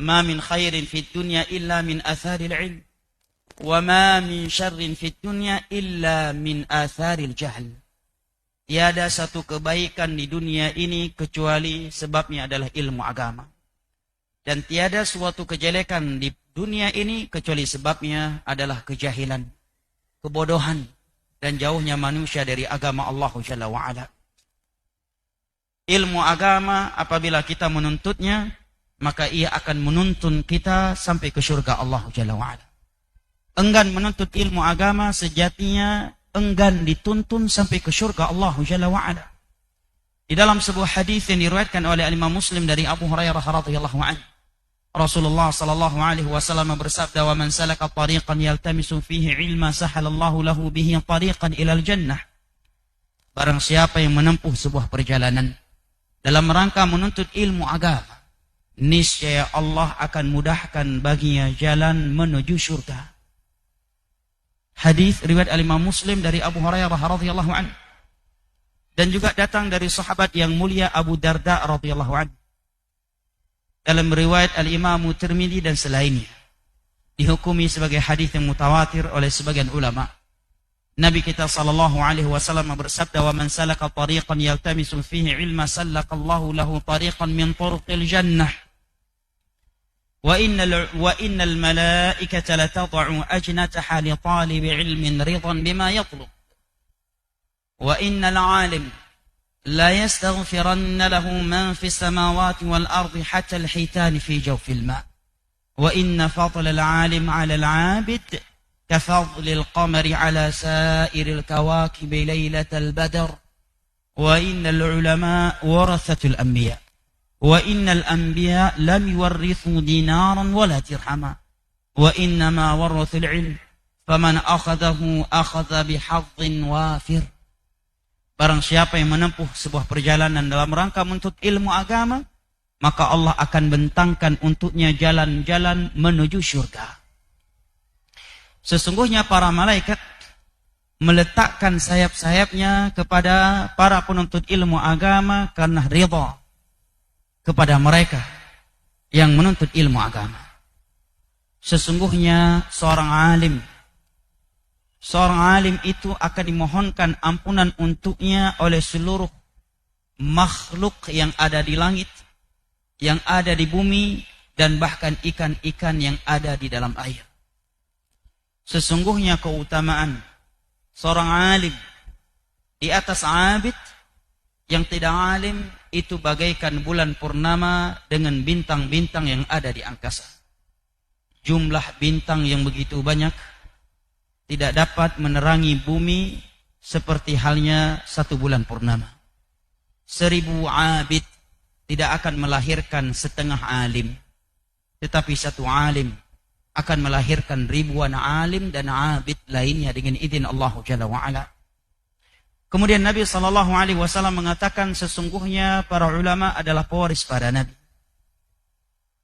Speaker 5: "Ma min khairin fid dunya illa min atharil ilm, wa ma min syarrin fid dunya illa min atharil jahl." Tiada satu kebaikan di dunia ini kecuali sebabnya adalah ilmu agama. Dan tiada suatu kejelekan di dunia ini kecuali sebabnya adalah kejahilan, kebodohan, dan jauhnya manusia dari agama Allah Jalla wa'ala. Ilmu agama apabila kita menuntutnya, maka ia akan menuntun kita sampai ke surga Allah Jalla wa'ala. Enggan menuntut ilmu agama sejatinya enggan dituntun sampai ke surga Allah Jalla wa'ala. Di dalam sebuah hadis yang diriwayatkan oleh Imam Muslim dari Abu Hurairah radhiyallahu anhu, Rasulullah sallallahu alaihi wasallam bersabda, "Wa man salaka tariqan yaltamisu fihi ilma sahalallahu lahu bihi tariqan ilal jannah." Barang siapa yang menempuh sebuah perjalanan dalam rangka menuntut ilmu agama, niscaya Allah akan mudahkan baginya jalan menuju surga. Hadis riwayat Imam Muslim dari Abu Hurairah radhiyallahu anhu, dan juga datang dari sahabat yang mulia Abu Darda radhiyallahu anhu. Dalam riwayat Al-Imam Tirmidzi dan selainnya, dihukumi sebagai hadis yang mutawatir oleh sebagian ulama. Nabi kita sallallahu alaihi wasallam bersabda, "Wa man salaka tariqan yaltamisu fihi ilma sallakallahu lahu tariqan min turuqil jannah. Wa innal malaikata latad'u ajnataha li talibi ilmin ridan bima yatlub. Wa innal 'alim لا يستغفرن له من في السماوات والأرض حتى الحيتان في جوف الماء. وإن فضل العالم على العابد كفضل القمر على سائر الكواكب ليلة البدر. وإن العلماء ورثة الأنبياء. وإن الأنبياء لم يورثوا دينارا ولا درهما. وإنما ورثوا العلم. فمن أخذه أخذ بحظ وافر." Barang siapa yang menempuh sebuah perjalanan dalam rangka menuntut ilmu agama, maka Allah akan bentangkan untuknya jalan-jalan menuju surga. Sesungguhnya para malaikat meletakkan sayap-sayapnya kepada para penuntut ilmu agama karena ridha kepada mereka yang menuntut ilmu agama. Sesungguhnya seorang alim itu akan dimohonkan ampunan untuknya oleh seluruh makhluk yang ada di langit, yang ada di bumi, dan bahkan ikan-ikan yang ada di dalam air. Sesungguhnya keutamaan seorang alim di atas abid yang tidak alim itu bagaikan bulan purnama dengan bintang-bintang yang ada di angkasa. Jumlah bintang yang begitu banyak tidak dapat menerangi bumi seperti halnya satu bulan purnama. 1000 abid tidak akan melahirkan setengah alim, tetapi satu alim akan melahirkan ribuan alim dan abid lainnya dengan izin Allah Jalla wa'ala. Kemudian Nabi SAW mengatakan sesungguhnya para ulama adalah pewaris para nabi.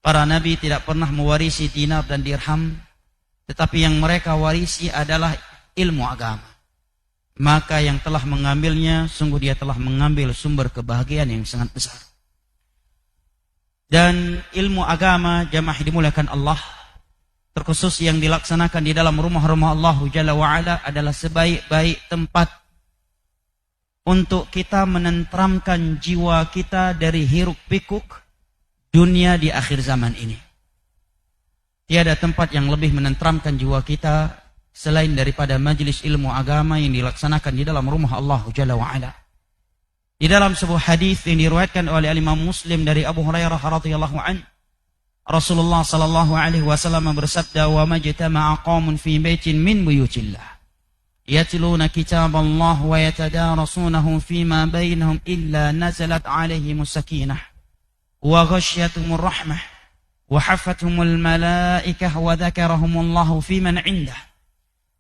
Speaker 5: Para nabi tidak pernah mewarisi dinar dan dirham, tetapi yang mereka warisi adalah ilmu agama. Maka yang telah mengambilnya, sungguh dia telah mengambil sumber kebahagiaan yang sangat besar. Dan ilmu agama, jamaah dimuliakan Allah, terkhusus yang dilaksanakan di dalam rumah-rumah Allah Jalla wa'ala adalah sebaik-baik tempat untuk kita menenteramkan jiwa kita dari hiruk pikuk dunia di akhir zaman ini. Tiada tempat yang lebih menenteramkan jiwa kita selain daripada majlis ilmu agama yang dilaksanakan di dalam rumah Allah Jalla wa'ala. Di dalam sebuah hadis yang diriwayatkan oleh Imam Muslim dari Abu Hurairah radhiyallahu anhu, Rasulullah sallallahu alaihi wasallam bersabda, "Wa majtama'a qaumun fi baitin min buyutillah yatluna kitaballah wa yatadarasunahu fima bainahum illa nazalat alaihimus sakinah wa ghasyiyatuhumur rahmah wa hafathumul malaikah wa dzakarahumullahu fiman 'indah."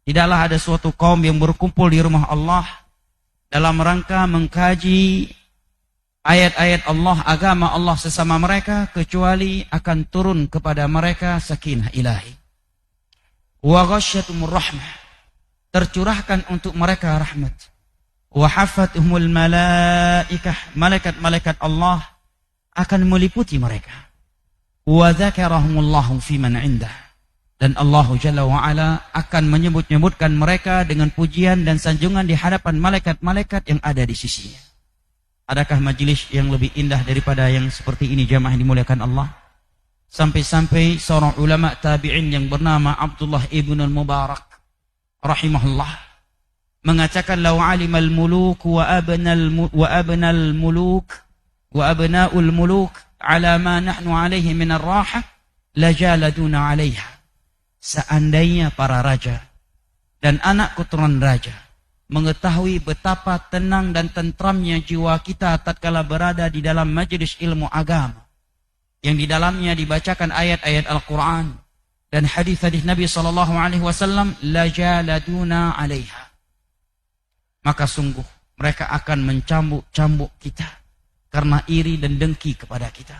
Speaker 5: Tidaklah ada suatu kaum yang berkumpul di rumah Allah dalam rangka mengkaji ayat-ayat Allah, agama Allah sesama mereka, kecuali akan turun kepada mereka sakinah ilahi. Wa ghasyyatumur rahmah, tercurahkan untuk mereka rahmat. Wa hafathumul malaikah, malaikat-malaikat Allah akan meliputi mereka. Wa dzakarahumullahu fiman 'indah, dan Allah Jalla wa'ala akan menyebut-nyebutkan mereka dengan pujian dan sanjungan di hadapan malaikat-malaikat yang ada di sisinya. Adakah majelis yang lebih indah daripada yang seperti ini, jamaah yang dimuliakan Allah? Sampai-sampai seorang ulama tabi'in yang bernama Abdullah ibn al-Mubarak rahimahullah mengatakan, "Law 'alimal muluk wa abnal muluk wa abna'ul muluk ala ma nahnu alaihi min ar-raha lajaladuna 'alaiha." Seandainya para raja dan anak keturunan raja mengetahui betapa tenang dan tentramnya jiwa kita tatkala berada di dalam majelis ilmu agama yang di dalamnya dibacakan ayat-ayat Al-Quran dan hadis-hadis Nabi SAW, lajaladuna 'alaiha, maka sungguh mereka akan mencambuk-cambuk kita karena iri dan dengki kepada kita.